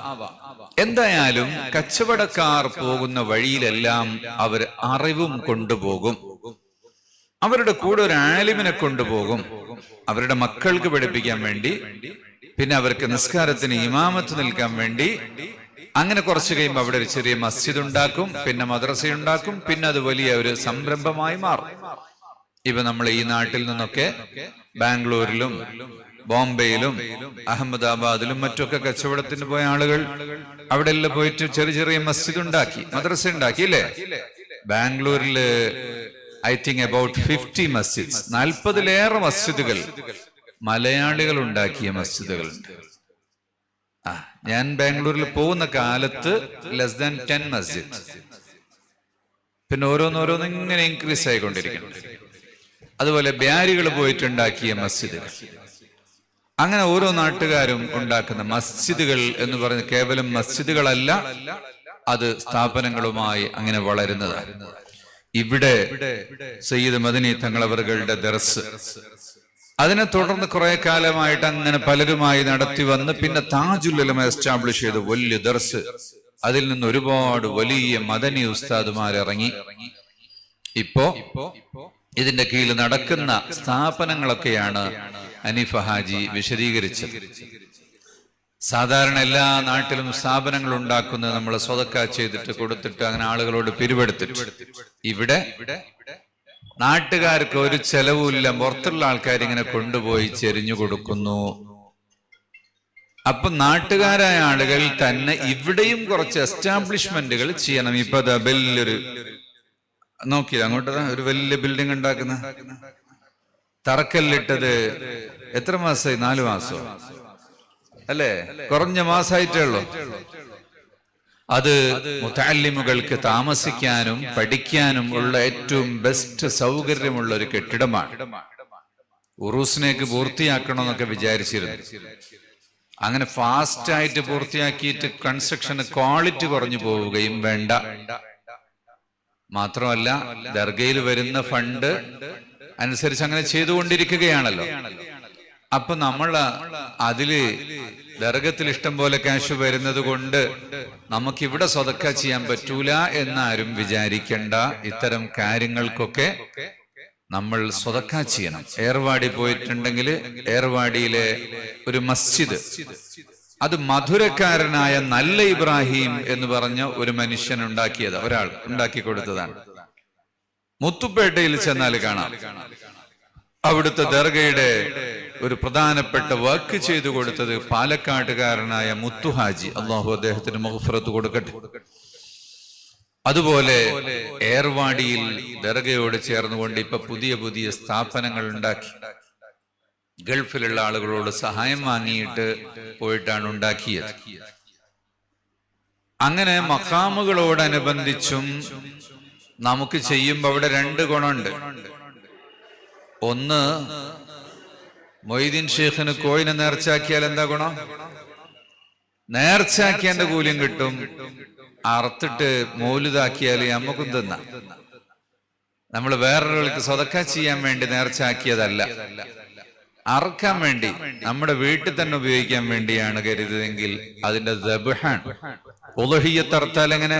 എന്തായാലും കച്ചവടക്കാർ പോകുന്ന വഴിയിലെല്ലാം അവർ അറിവും കൊണ്ടുപോകും. അവരുടെ കൂടെ ഒരു ആലിമിനെ കൊണ്ടുപോകും, അവരുടെ മക്കൾക്ക് പഠിപ്പിക്കാൻ വേണ്ടി, പിന്നെ അവർക്ക് നിസ്കാരത്തിന് ഇമാമത്ത് നിൽക്കാൻ വേണ്ടി. അങ്ങനെ കുറച്ച് കഴിയുമ്പോൾ അവിടെ ഒരു ചെറിയ മസ്ജിദ് ഉണ്ടാക്കും, പിന്നെ മദ്രസ ഉണ്ടാക്കും, പിന്നെ അത് വലിയ ഒരു സംരംഭമായി മാറും. ഇപ്പൊ നമ്മൾ ഈ നാട്ടിൽ നിന്നൊക്കെ ബാംഗ്ലൂരിലും ബോംബെയിലും അഹമ്മദാബാദിലും മറ്റൊക്കെ കച്ചവടത്തിന് പോയ ആളുകൾ അവിടെ എല്ലാം പോയിട്ട് ചെറിയ ചെറിയ മസ്ജിദ് ഉണ്ടാക്കി, മദ്രസ ഉണ്ടാക്കി അല്ലേ? ബാംഗ്ലൂരില് ഐ തിങ്ക് അബൌട്ട് 50 മസ്ജിദ്, 40-ലേറെ മസ്ജിദുകൾ മലയാളികൾ ഉണ്ടാക്കിയ മസ്ജിദുകളുണ്ട്. ഞാൻ ബാംഗ്ലൂരിൽ പോകുന്ന കാലത്ത് ലെസ് ദാൻ 10 മസ്ജിദ്, പിന്നെ ഓരോന്നോരോന്ന് ഇങ്ങനെ ഇൻക്രീസ് ആയിക്കൊണ്ടിരിക്കുന്നു. അതുപോലെ ബ്യാരികൾ പോയിട്ടുണ്ടാക്കിയ മസ്ജിദുകൾ, അങ്ങനെ ഓരോ നാട്ടുകാരും ഉണ്ടാക്കുന്ന മസ്ജിദുകൾ എന്ന് പറയുന്നത് കേവലം മസ്ജിദുകളല്ല, അത് സ്ഥാപനങ്ങളുമായി അങ്ങനെ വളരുന്നതാണ്. ഇവിടെ സയ്യിദ് മദനി തങ്ങളവറുകളുടെ ദർസ്, അതിനെ തുടർന്ന് കുറെ കാലമായിട്ട് അങ്ങനെ പലരുമായി നടത്തി വന്ന് പിന്നെ താജുൽ ഉലമ എസ്റ്റാബ്ലിഷ് ചെയ്ത് വലിയ ദർസ്. അതിൽ നിന്ന് ഒരുപാട് വലിയ മദനി ഉസ്താദുമാർ ഇറങ്ങി. ഇപ്പോ ഇതിന്റെ കീഴിൽ നടക്കുന്ന സ്ഥാപനങ്ങളൊക്കെയാണ് ഹനീഫ ഹാജി വിശദീകരിച്ചത്. സാധാരണ എല്ലാ നാട്ടിലും സ്ഥാപനങ്ങൾ ഉണ്ടാക്കുന്നത് നമ്മൾ സ്വതക്ക ചെയ്തിട്ട് കൊടുത്തിട്ട് അങ്ങനെ ആളുകളോട് പിരിവെടുത്തിട്ട്, ഇവിടെ നാട്ടുകാർക്ക് ഒരു ചെലവുമില്ല, പുറത്തുള്ള ആൾക്കാർ ഇങ്ങനെ കൊണ്ടുപോയി ചെരിഞ്ഞു കൊടുക്കുന്നു. അപ്പൊ നാട്ടുകാരായ ആളുകൾ തന്നെ ഇവിടെയും കുറച്ച് എസ്റ്റാബ്ലിഷ്മെന്റുകൾ ചെയ്യണം. ഇപ്പൊ വലിയൊരു നോക്കിയത് അങ്ങോട്ട് ഒരു വലിയ ബിൽഡിംഗ് ഉണ്ടാക്കുന്ന തറക്കല്ലിട്ടത് എത്ര മാസമായി? 4 മാസോ അല്ലേ? കുറഞ്ഞ മാസമായിട്ടേ ഉള്ളൂ. അത് മുതഅല്ലിമുകൾക്ക് താമസിക്കാനും പഠിക്കാനും ഉള്ള ഏറ്റവും ബെസ്റ്റ് സൗകര്യമുള്ള ഒരു കെട്ടിടമാണ്. ഉറൂസിനേക്ക് പൂർത്തിയാക്കണമെന്നൊക്കെ വിചാരിച്ചിരുന്നു. അങ്ങനെ ഫാസ്റ്റ് ആയിട്ട് പൂർത്തിയാക്കിയിട്ട് കൺസ്ട്രക്ഷന് ക്വാളിറ്റി കുറഞ്ഞു പോവുകയും വേണ്ട. മാത്രമല്ല ദർഗയിൽ വരുന്ന ഫണ്ട് അനുസരിച്ച് അങ്ങനെ ചെയ്തുകൊണ്ടിരിക്കുകയാണല്ലോ. അപ്പൊ നമ്മൾ അതില് ദർഗത്തിൽ ഇഷ്ടം പോലെ ക്യാഷ് വരുന്നത് കൊണ്ട് നമുക്കിവിടെ സ്വതക്ക ചെയ്യാൻ പറ്റൂല എന്നാരും വിചാരിക്കേണ്ട. ഇത്തരം കാര്യങ്ങൾക്കൊക്കെ നമ്മൾ സ്വതക്ക ചെയ്യണം. ഏർവാടി പോയിട്ടുണ്ടെങ്കിൽ ഏർവാടിയിലെ ഒരു മസ്ജിദ്, അത് മധുരക്കാരനായ നല്ല ഇബ്രാഹിം എന്ന് പറഞ്ഞ ഒരു മനുഷ്യൻ ഉണ്ടാക്കിയത്, ഒരാൾ ഉണ്ടാക്കി കൊടുത്തതാണ്. മുത്തുപേട്ടയിൽ ചെന്നാൽ കാണാം അവിടുത്തെ ദർഗയുടെ ഒരു പ്രധാനപ്പെട്ട വർക്ക് ചെയ്തു കൊടുത്തത് പാലക്കാട്ടുകാരനായ മുത്തുഹാജി, അള്ളാഹു അദ്ദേഹത്തിന് മഗ്ഫിറത്ത് കൊടുക്കട്ടെ. അതുപോലെ ഏർവാടിയിൽ ദർഗയോട് ചേർന്നുകൊണ്ട് ഇപ്പൊ പുതിയ പുതിയ സ്ഥാപനങ്ങൾ ഉണ്ടാക്കി. ഗൾഫിലുള്ള ആളുകളോട് സഹായം വാങ്ങിയിട്ട് പോയിട്ടാണ് ഉണ്ടാക്കിയത്. അങ്ങനെ മഖാമുകളോടനുബന്ധിച്ചും നമുക്ക് ചെയ്യുമ്പോൾ അവിടെ രണ്ട് ഗുണമുണ്ട്. ഒന്ന്, മൊയ്തീൻ ഷേഖിന് കോയിനെ നേർച്ചയാക്കിയാൽ എന്താ ഗുണം? നേർച്ചയാക്കിയതിന്റെ കൂലിയും കിട്ടും. അറുത്തിട്ട് മൗലിദാക്കിയാൽ നമുക്കും തിന്നാം. നമ്മൾ വേറൊരാൾക്ക് സ്വതക്ക ചെയ്യാൻ വേണ്ടി നേർച്ചയാക്കിയതല്ല, അറുക്കാൻ വേണ്ടി നമ്മുടെ വീട്ടിൽ തന്നെ ഉപയോഗിക്കാൻ വേണ്ടിയാണ് കരുതിയതെങ്കിൽ അതിന്റെ ദബ്ഹാൻ. ഉളുഹിയ്യത്ത് അറുത്താൽ എങ്ങനെ?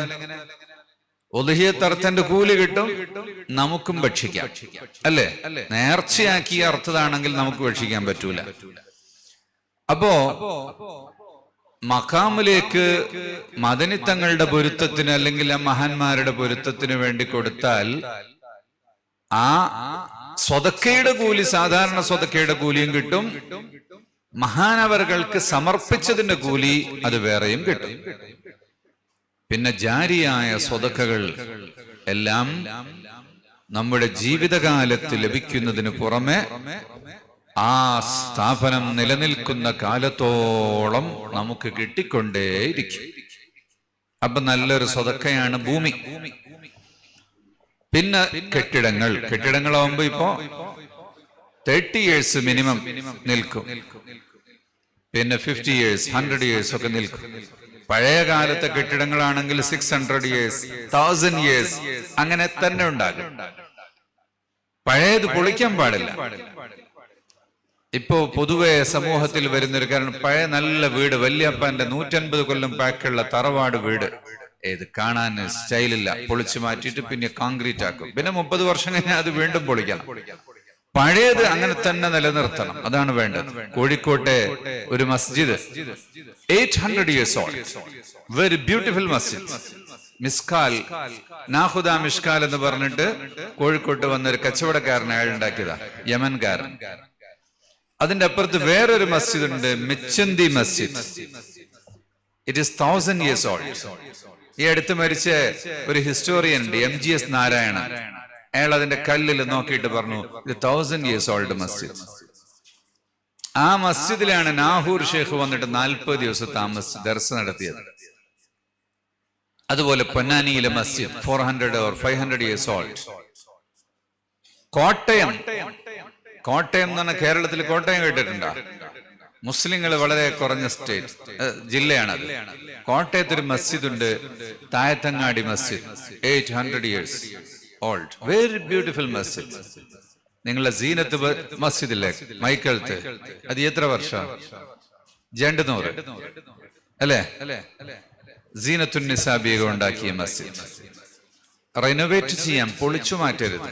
ഉളുഹിയ്യത്ത് അറുത്തന്റെ കൂലി കിട്ടും, നമുക്കും ഭക്ഷിക്കാം, അല്ലേ? നേർച്ചയാക്കി അറുത്തതാണെങ്കിൽ നമുക്ക് ഭക്ഷിക്കാൻ പറ്റൂല. അപ്പോ മഖാമിലേക്ക് മദനിത്തങ്ങളുടെ പൊരുത്തത്തിന് അല്ലെങ്കിൽ ആ മഹാന്മാരുടെ പൊരുത്തത്തിന് വേണ്ടി കൊടുത്താൽ ആ സ്വതക്കയുടെ കൂലി, സാധാരണ സ്വതക്കയുടെ കൂലിയും കിട്ടും, മഹാനവറുകൾക്ക് സമർപ്പിച്ചതിന്റെ കൂലി അത് വേറെയും കിട്ടും. പിന്നെ ജാരിയായ സ്വതക്കകൾ എല്ലാം നമ്മുടെ ജീവിതകാലത്ത് ലഭിക്കുന്നതിന് പുറമെ ആ സ്ഥാപനം നിലനിൽക്കുന്ന കാലത്തോളം നമുക്ക് കിട്ടിക്കൊണ്ടേയിരിക്കും. അപ്പൊ നല്ലൊരു സ്വതക്കയാണ് ഭൂമി. പിന്നെ കെട്ടിടങ്ങളാവുമ്പോ ഇപ്പോ 30 years മിനിമം നിൽക്കും, പിന്നെ 50 years 100 years ഒക്കെ നിൽക്കും. പഴയ കാലത്തെ കെട്ടിടങ്ങളാണെങ്കിൽ 600 years 1000 years അങ്ങനെ തന്നെ ഉണ്ടാകും. പഴയത് പൊളിക്കാൻ പാടില്ല. ഇപ്പോ പൊതുവെ സമൂഹത്തിൽ വരുന്നൊരു കാരണം, പഴയ നല്ല വീട്, വല്യപ്പന്റെ 150 കൊല്ലം പാക്കുള്ള തറവാട് വീട്, ഏത് കാണാൻ സ്റ്റൈലില്ല, പൊളിച്ചു മാറ്റിയിട്ട് പിന്നെ കോൺക്രീറ്റ് ആക്കും, പിന്നെ 30 വർഷം കഴിഞ്ഞാൽ അത് വീണ്ടും പൊളിക്കണം. പഴയത് അങ്ങനെ തന്നെ നിലനിർത്തണം, അതാണ് വേണ്ടത്. കോഴിക്കോട്ടെ ഒരു മസ്ജിദ് 800 years old, വെരി ബ്യൂട്ടിഫുൾ മസ്ജിദ്, മിസ്കാൽ, നാഹുദ മിഷ്കാൽ എന്ന് പറഞ്ഞിട്ട് കോഴിക്കോട്ട് വന്നൊരു കച്ചവടക്കാരൻ അയാൾ ഉണ്ടാക്കിയതാ, യമൻകാരൻ. അതിന്റെ അപ്പുറത്ത് വേറൊരു മസ്ജിദ് ഉണ്ട്, Michanthi Masjid. It is 1000 years old. ഈ അടുത്ത് മരിച്ച ഒരു ഹിസ്റ്റോറിയൻ ഉണ്ട്, MGS നാരായണൻ. അയാൾ അതിന്റെ കല്ലിൽ നോക്കിയിട്ട് പറഞ്ഞു, ഇത് 1000 years old മസ്ജിദ്. ആ മസ്ജിദിലാണ് നാഹൂർ ഷേഖ് വന്നിട്ട് 40 ദിവസം താമസിച്ച് ദർസ് നടത്തിയത്. അതുപോലെ പൊന്നാനിയിലെ മസ്ജിദ് 400 or 500 years old. കോട്ടയം എന്ന് പറഞ്ഞാൽ കേരളത്തിൽ കോട്ടയം കേട്ടിട്ടുണ്ടോ? മുസ്ലിങ്ങൾ വളരെ കുറഞ്ഞ ജില്ലയാണത്. കോട്ടയത്തൊരു മസ്ജിദ് ഉണ്ട്, തായത്തങ്ങാടി മസ്ജിദ്, 800 years old, വെരി ബ്യൂട്ടിഫുൾ മസ്ജിദ്. നിങ്ങളെ സീനത്ത് മസ്ജിദില്ലേ മൈക്കൽത്ത്, അത് എത്ര വർഷം? 200 അല്ലേ? സീനത്തുൻ നിസാ ബീഗം ഉണ്ടാക്കിയ മസ്ജിദ്. റിനോവേറ്റ് ചെയ്യാം, പൊളിച്ചു മാറ്റരുത്.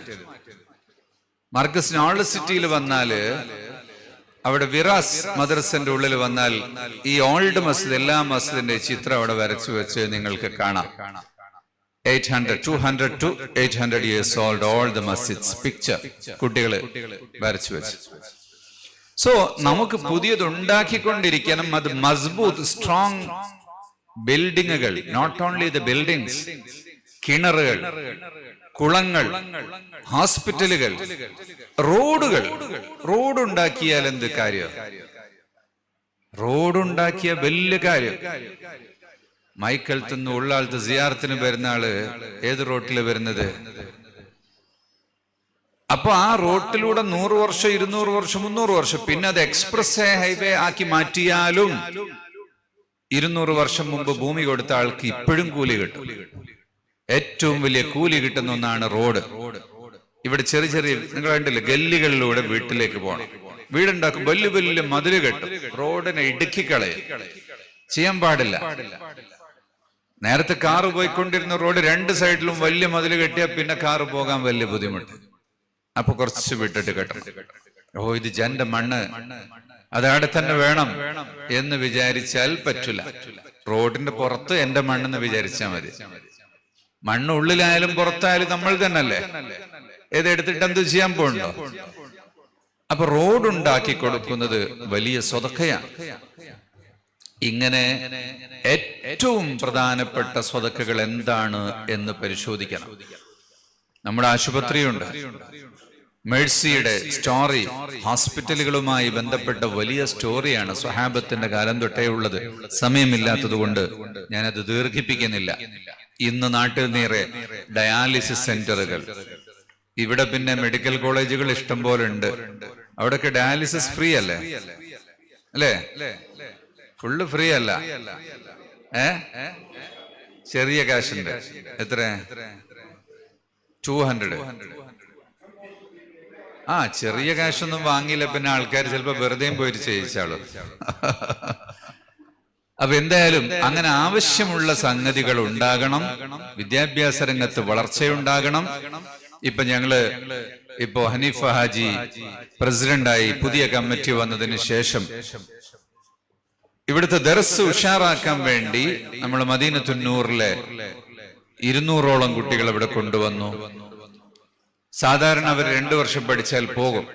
മർക്കസ് ഓൾഡ് സിറ്റിയിൽ വന്നാല്, അവിടെ വിറാസ് മദ്രസന്റെ ഉള്ളിൽ വന്നാൽ ഈ ഓൾഡ് മസ്ജിദ്, എല്ലാ മസ്ജിദിന്റെ ചിത്രം അവിടെ വരച്ചു വെച്ച് നിങ്ങൾക്ക് കാണാം. 200 to 800 years old, all the masjids picture കുട്ടികള് വരച്ചു വെച്ച്. സോ നമുക്ക് പുതിയത് ഉണ്ടാക്കിക്കൊണ്ടിരിക്കണം. അത് മസ്ബൂത്ത്, സ്ട്രോങ് ബിൽഡിങ്ങുകൾ, നോട്ട് ഓൺലി ദ ബിൽഡിങ്സ്, കിണറുകൾ, കുളങ്ങൾ, ഹോസ്പിറ്റലുകൾ, റോഡുകൾ. റോഡുണ്ടാക്കിയാൽ എന്ത് കാര്യം? റോഡുണ്ടാക്കിയ വലിയ കാര്യം. മൈക്കൽത്തുനിന്ന് ഉള്ളാളത്ത് സിയാറത്തിന് വരുന്ന ആള് ഏത് റോട്ടില് വരുന്നത്? അപ്പൊ ആ റോട്ടിലൂടെ 100 വർഷം 200 വർഷം 300 വർഷം, പിന്നെ അത് എക്സ്പ്രസ് ഹൈവേ ആക്കി മാറ്റിയാലും 200 വർഷം മുമ്പ് ഭൂമി കൊടുത്ത ആൾക്ക് ഇപ്പോഴും കൂലി കിട്ടും. ഏറ്റവും വലിയ കൂലി കിട്ടുന്ന ഒന്നാണ് റോഡ്. ഇവിടെ ചെറിയ ചെറിയ, നിങ്ങൾ കണ്ടില്ലേ, ഗല്ലികളിലൂടെ വീട്ടിലേക്ക് പോകണം. വീടുണ്ടാക്കും, വലിയ വലിയ മതില് കെട്ടും, റോഡിനെ ഇടുക്കിക്കളയും. ചെയ്യാൻ പാടില്ല. നേരത്തെ കാറ് പോയിക്കൊണ്ടിരുന്ന റോഡ് 2 സൈഡിലും വലിയ മതില് കെട്ടിയാൽ പിന്നെ കാറ് പോകാൻ വലിയ ബുദ്ധിമുട്ട്. അപ്പൊ കുറച്ച് വിട്ടിട്ട് കെട്ടണം. ഓ, ഇത് ജന്റെ മണ്ണ്, അതവിടെ തന്നെ വേണം എന്ന് വിചാരിച്ചാൽ പറ്റില്ല. റോഡിന്റെ പുറത്ത് എന്റെ മണ്ണെന്ന് വിചാരിച്ചാൽ മതി. മണ്ണ് ഉള്ളിലായാലും പുറത്തായാലും നമ്മൾ തന്നെയല്ലേ, ഏതെടുത്തിട്ട് എന്ത് ചെയ്യാൻ പോകണ്ടോ? അപ്പൊ റോഡ് ഉണ്ടാക്കി കൊടുക്കുന്നത് വലിയ സ്വതക്കയാണ്. ഇങ്ങനെ ഏറ്റവും പ്രധാനപ്പെട്ട സ്വതക്കകൾ എന്താണ് എന്ന് പരിശോധിക്കണം. നമ്മുടെ ആശുപത്രിയുണ്ട്, മേഴ്സിയുടെ സ്റ്റോറി ഹോസ്പിറ്റലുകളുമായി ബന്ധപ്പെട്ട വലിയ സ്റ്റോറിയാണ് സ്വഹാബത്തിന്റെ കാലം തൊട്ടേ ഉള്ളത്. സമയമില്ലാത്തത് കൊണ്ട് ഞാനത് ദീർഘിപ്പിക്കുന്നില്ല. ഇന്ന് നാട്ടിൽ നീറെ ഡയാലിസിസ് സെന്ററുകൾ, ഇവിടെ പിന്നെ മെഡിക്കൽ കോളേജുകൾ ഇഷ്ടം പോലെ ഉണ്ട്. അവിടെയൊക്കെ ഡയാലിസിസ് ഫ്രീ അല്ലേ? അല്ലേ? ഫുള്ള് ഫ്രീ അല്ല, ചെറിയ കാശുണ്ട്. എത്ര? 200. ചെറിയ കാശൊന്നും വാങ്ങിയില്ല, പിന്നെ ആൾക്കാർ ചിലപ്പോ വെറുതെയും പോയിട്ട് ചെയ്യിച്ചാളൂ. അപ്പൊ എന്തായാലും അങ്ങനെ ആവശ്യമുള്ള സംഗതികൾ ഉണ്ടാകണം. വിദ്യാഭ്യാസ രംഗത്ത് വളർച്ചയുണ്ടാകണം. ഇപ്പൊ ഹനീഫ ഹാജി പ്രസിഡന്റായി പുതിയ കമ്മിറ്റി വന്നതിന് ശേഷം ഇവിടുത്തെ ദർസ് ഉഷാറാക്കാൻ വേണ്ടി നമ്മൾ മദീനത്തുന്നൂറിലെ 200ഓളം കുട്ടികൾ ഇവിടെ കൊണ്ടുവന്നു. സാധാരണ അവർ 2 വർഷം പഠിച്ചാൽ പോകും.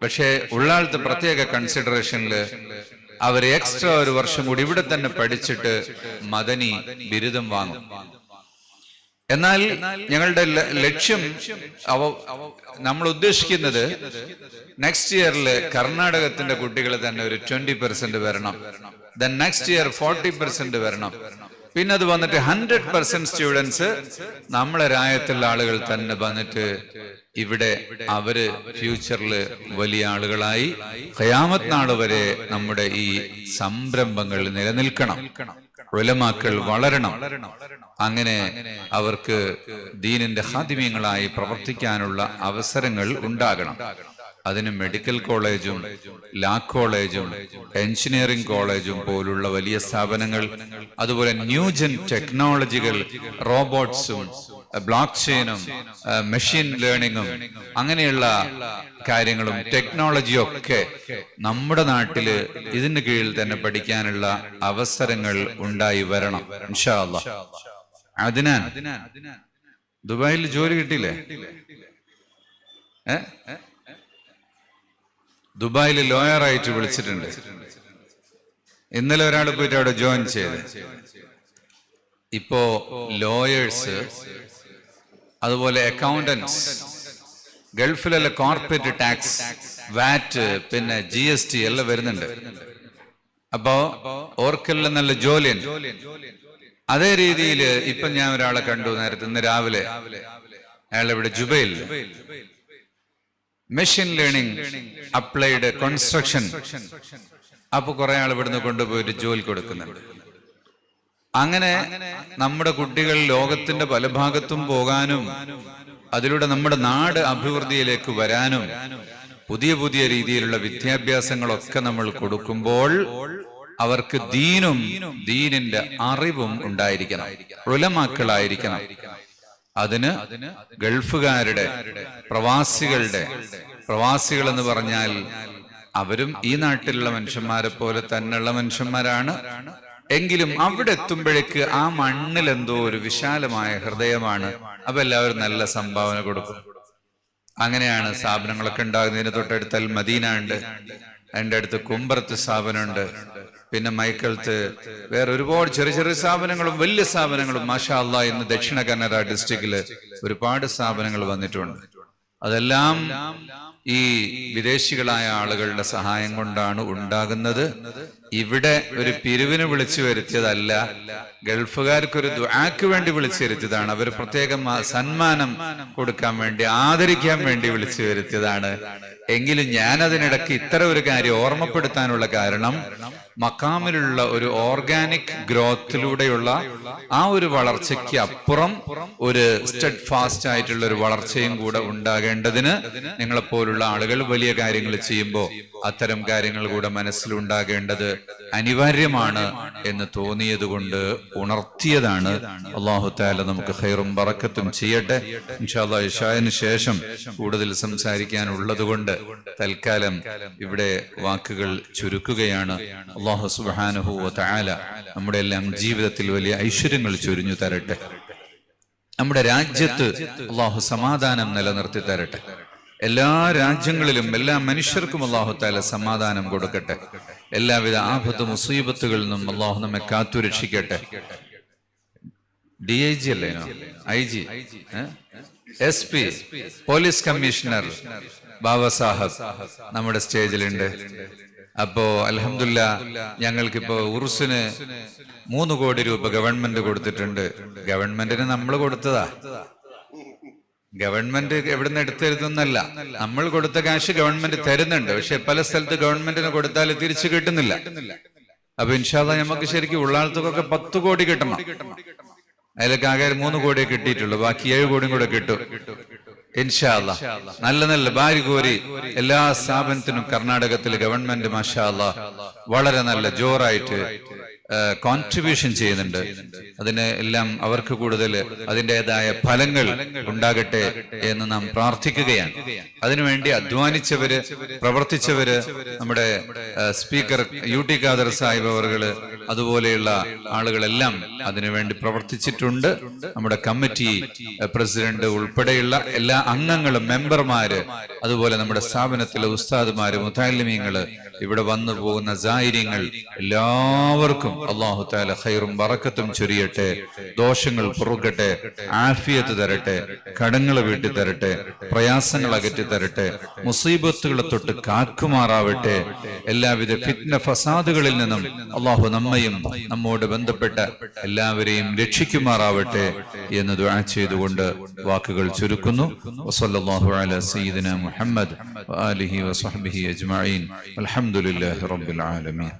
പക്ഷെ ഉള്ളാളത്തെ പ്രത്യേക കൺസിഡറേഷനിൽ അവർ എക്സ്ട്രാ 1 വർഷം കൂടി ഇവിടെ തന്നെ പഠിച്ചിട്ട് മദനി ബിരുദം വാങ്ങും. എന്നാൽ ഞങ്ങളുടെ ലക്ഷ്യം, നമ്മൾ ഉദ്ദേശിക്കുന്നത് നെക്സ്റ്റ് ഇയറിൽ കർണാടകത്തിന്റെ കുട്ടികൾ തന്നെ ഒരു 20% വരണം. ദെൻ നെക്സ്റ്റ് ഇയർ 40% വരണം. പിന്നെ അത് വന്നിട്ട് 100% സ്റ്റുഡൻസ് നമ്മളെ രാജ്യത്തുള്ള ആളുകൾ തന്നെ വന്നിട്ട് ഇവിടെ അവര് ഫ്യൂച്ചറിൽ വലിയ ആളുകളായി ഖിയാമത്ത് നാൾ വരെ നമ്മുടെ ഈ സംരംഭങ്ങൾ നിലനിൽക്കണം. ഉലമാക്കൾ വളരണം. അങ്ങനെ അവർക്ക് ദീനിന്റെ ഖാദിമീങ്ങളായി പ്രവർത്തിക്കാനുള്ള അവസരങ്ങൾ ഉണ്ടാകണം. അതിന് മെഡിക്കൽ കോളേജും ലാ കോളേജും എഞ്ചിനീയറിംഗ് കോളേജും പോലുള്ള വലിയ സ്ഥാപനങ്ങൾ, അതുപോലെ ന്യൂജൻ ടെക്നോളജികൾ, റോബോട്ട്സും ബ്ലോക്ക് ചെയിനും മെഷീൻ ലേണിംഗും അങ്ങനെയുള്ള കാര്യങ്ങളും ടെക്നോളജിയും ഒക്കെ നമ്മുടെ നാട്ടില് ഇതിന് കീഴിൽ തന്നെ പഠിക്കാനുള്ള അവസരങ്ങൾ ഉണ്ടായി വരണം ഇൻഷാ അല്ലാഹ്. അദ്നാൻ ദുബായിൽ ജോലി കിട്ടിയില്ലേ? ദുബായിൽ ലോയറായിട്ട് വിളിച്ചിട്ടുണ്ട്. ഇന്നലെ ഒരാൾ പോയിട്ട് അവിടെ ജോയിൻ ചെയ്ത്. ഇപ്പോ ലോയേഴ്സ്, അതുപോലെ അക്കൗണ്ടൻസ്, ഗൾഫിലെ കോർപ്പറേറ്റ് ടാക്സ്, വാറ്റ്, പിന്നെ GST എല്ലാം വരുന്നുണ്ട്. അപ്പോ ഓർക്കെല്ലാം നല്ല ജോലിയുണ്ട്. അതേ രീതിയിൽ ഇപ്പൊ ഞാൻ ഒരാളെ കണ്ടു നേരത്തെ, ഇന്ന് രാവിലെ. അയാളിവിടെ Jubail machine learning applied construction. അപ്പൊ കുറെ ആൾ ഇവിടുന്ന് കൊണ്ടുപോയിട്ട് ജോലി കൊടുക്കുന്നുണ്ട്. അങ്ങനെ നമ്മുടെ കുട്ടികൾ ലോകത്തിന്റെ പല ഭാഗത്തും പോകാനും അതിലൂടെ നമ്മുടെ നാട് അഭിവൃദ്ധിയിലേക്ക് വരാനും പുതിയ പുതിയ രീതിയിലുള്ള വിദ്യാഭ്യാസങ്ങളൊക്കെ നമ്മൾ കൊടുക്കുമ്പോൾ അവർക്ക് ദീനും ദീനിന്റെ അറിവും ഉണ്ടായിരിക്കണം, ഉലമാക്കളായിരിക്കണം. അതിന് ഗൾഫുകാരുടെ, പ്രവാസികൾ എന്ന് പറഞ്ഞാൽ അവരും ഈ നാട്ടിലുള്ള മനുഷ്യന്മാരെ പോലെ തന്നെയുള്ള മനുഷ്യന്മാരാണ്. എങ്കിലും അവിടെ എത്തുമ്പോഴേക്ക് ആ മണ്ണിൽ എന്തോ ഒരു വിശാലമായ ഹൃദയമാണ്. അപ്പൊ എല്ലാവരും നല്ല സംഭാവന കൊടുക്കും. അങ്ങനെയാണ് സ്ഥാപനങ്ങളൊക്കെ ഉണ്ടാകുന്നതിന് തൊട്ടടുത്ത് അൽ മദീന ഉണ്ട്, അതിൻ്റെ അടുത്ത് കുമ്പറത്ത് സ്ഥാപനമുണ്ട്, പിന്നെ മൈക്കൽത്ത് വേറെ ഒരുപാട് ചെറിയ ചെറിയ സ്ഥാപനങ്ങളും വലിയ സ്ഥാപനങ്ങളും മാഷാ അല്ലാഹ് ഇന്ന് ദക്ഷിണ കന്നഡ ഡിസ്ട്രിക്റ്റില് ഒരുപാട് സ്ഥാപനങ്ങൾ വന്നിട്ടുണ്ട്. അതെല്ലാം ഈ വിദേശികളായ ആളുകളുടെ സഹായം കൊണ്ടാണ് ഉണ്ടാകുന്നത്. ഇവിടെ ഒരു പിരിവിന് വിളിച്ചു വരുത്തിയതല്ല, ഗൾഫുകാർക്കൊരു ദുആക്ക് വേണ്ടി വിളിച്ചു വരുത്തിയതാണ്. അവർ പ്രത്യേകം സന്മാനം കൊടുക്കാൻ വേണ്ടി, ആദരിക്കാൻ വേണ്ടി വിളിച്ചു വരുത്തിയതാണ്. എങ്കിലും ഞാൻ അതിനിടയ്ക്ക് ഇത്തരം ഒരു കാര്യം ഓർമ്മപ്പെടുത്താനുള്ള കാരണം, മക്കാമിലുള്ള ഒരു ഓർഗാനിക് ഗ്രോത്തിലൂടെയുള്ള ആ ഒരു വളർച്ചയ്ക്ക് അപ്പുറം ഒരു സ്റ്റഡ് ഫാസ്റ്റ് ആയിട്ടുള്ള ഒരു വളർച്ചയും കൂടെ ഉണ്ടാകേണ്ടതിന് നിങ്ങളെപ്പോലുള്ള ആളുകൾ വലിയ കാര്യങ്ങൾ ചെയ്യുമ്പോൾ അത്തരം കാര്യങ്ങൾ കൂടെ മനസ്സിലുണ്ടാകേണ്ടത് അനിവാര്യമാണ് എന്ന് തോന്നിയത് കൊണ്ട് ഉണർത്തിയതാണ്. അല്ലാഹു തആല നമുക്ക് ഖൈറും ബറക്കത്തും ചെയ്യട്ടെ. ഇൻഷാ അല്ലാഹ് ഇശാഇന് ശേഷം കൂടുതൽ സംസാരിക്കാനുള്ളത് കൊണ്ട് തൽക്കാലം ഇവിടെ വാക്കുകൾ ചുരുക്കുകയാണ്. അല്ലാഹു സുബ്ഹാനഹു വ തആല നമ്മുടെ എല്ലാം ജീവിതത്തിൽ വലിയ ഐശ്വര്യങ്ങൾ ചൊരിഞ്ഞു തരട്ടെ. നമ്മുടെ രാജ്യത്ത് അല്ലാഹു സമാധാനം നിലനിർത്തി തരട്ടെ. എല്ലാ രാജ്യങ്ങളിലും എല്ലാ മനുഷ്യർക്കും അല്ലാഹു തആല സമാധാനം കൊടുക്കട്ടെ. എല്ലാവിധ ആപത്ത് മുസീബത്തുകളിൽ നിന്നും അല്ലാഹു നമ്മെ കാത്തുരക്ഷിക്കട്ടെ. DIG അല്ലേനോ, IG, SP, police commissioner Baba Sahab നമ്മുടെ സ്റ്റേജിലുണ്ട്. അപ്പോ അൽഹംദുലില്ലാഹ് ഞങ്ങൾക്കിപ്പോ ഉറുസിന് 3 കോടി രൂപ ഗവൺമെന്റ് കൊടുത്തിട്ടുണ്ട്. ഗവൺമെന്റിന് നമ്മൾ കൊടുത്തതാ. ഗവൺമെന്റ് എവിടുന്ന് എടുത്തെഴുതുന്നല്ല, നമ്മൾ കൊടുത്ത കാശ് ഗവൺമെന്റ് തരുന്നുണ്ട്. പക്ഷെ പല സ്ഥലത്ത് ഗവൺമെന്റിന് കൊടുത്താൽ തിരിച്ചു കിട്ടുന്നില്ല. അപ്പൊ ഇൻഷാ അല്ലാഹ് നമുക്ക് ശരിക്കും ഉള്ളാളത്തൊക്കെ 10 കോടി കിട്ടണം. അതിലൊക്കെ ആകെ 3 കോടിയെ കിട്ടിയിട്ടുള്ളൂ. ബാക്കി 7 കോടിയും കൂടെ കിട്ടും ഇൻഷാ അല്ലാഹ്. നല്ല നല്ല ഭാരി കോരി എല്ലാ സ്ഥാപനത്തിനും കർണാടകത്തിലെ ഗവൺമെന്റ് മാഷാ അല്ലാഹ് വളരെ നല്ല ജോറായിട്ട് കോൺട്രിബ്യൂഷൻ ചെയ്യുന്നുണ്ട്. അതിന് എല്ലാം അവർക്ക് കൂടുതൽ അതിൻ്റെതായ ഫലങ്ങൾ ഉണ്ടാകട്ടെ എന്ന് നാം പ്രാർത്ഥിക്കുകയാണ്. അതിനുവേണ്ടി അധ്വാനിച്ചവര്, പ്രവർത്തിച്ചവര്, നമ്മുടെ സ്പീക്കർ UT ഖാദർ സാഹിബ് അവർകള്, അതുപോലെയുള്ള ആളുകളെല്ലാം അതിനുവേണ്ടി പ്രവർത്തിച്ചിട്ടുണ്ട്. നമ്മുടെ കമ്മിറ്റി പ്രസിഡന്റ് ഉൾപ്പെടെയുള്ള എല്ലാ അംഗങ്ങളും, മെമ്പർമാര്, അതുപോലെ നമ്മുടെ സ്ഥാപനത്തിലെ ഉസ്താദുമാര്, മുതഅല്ലിമീങ്ങള്, ഇവിടെ വന്നു പോകുന്ന സായിര്യങ്ങൾ എല്ലാവർക്കും അല്ലാഹു തആല ഖൈറും ബറക്കത്തും ചൊരിയട്ടെ, ദോഷങ്ങൾ പൊറുക്കട്ടെ, ആഫിയത്ത് തരട്ടെ, കടങ്ങൾ വീട്ടി തരട്ടെ, പ്രയാസങ്ങൾ അകറ്റി തരട്ടെ, മുസീബത്തുകളെ തൊട്ട് കാക്കുമാറാവട്ടെ, എല്ലാവിധ ഫിത്ന ഫസാദുകളിൽ നിന്നും അല്ലാഹു നമ്മയും നമ്മോട് ബന്ധപ്പെട്ട എല്ലാവരെയും രക്ഷിക്കുമാറാവട്ടെ എന്ന് ദുആ ചെയ്തുകൊണ്ട് വാക്കുകൾ ചുരുക്കുന്നു. വസല്ലല്ലാഹു അലാ സയ്യിദിനാ മുഹമ്മദ് വആലിഹി വസഹ്ബിഹി അജ്മഈൻ. അൽഹംദുലില്ലാഹി റബ്ബിൽ ആലമീൻ.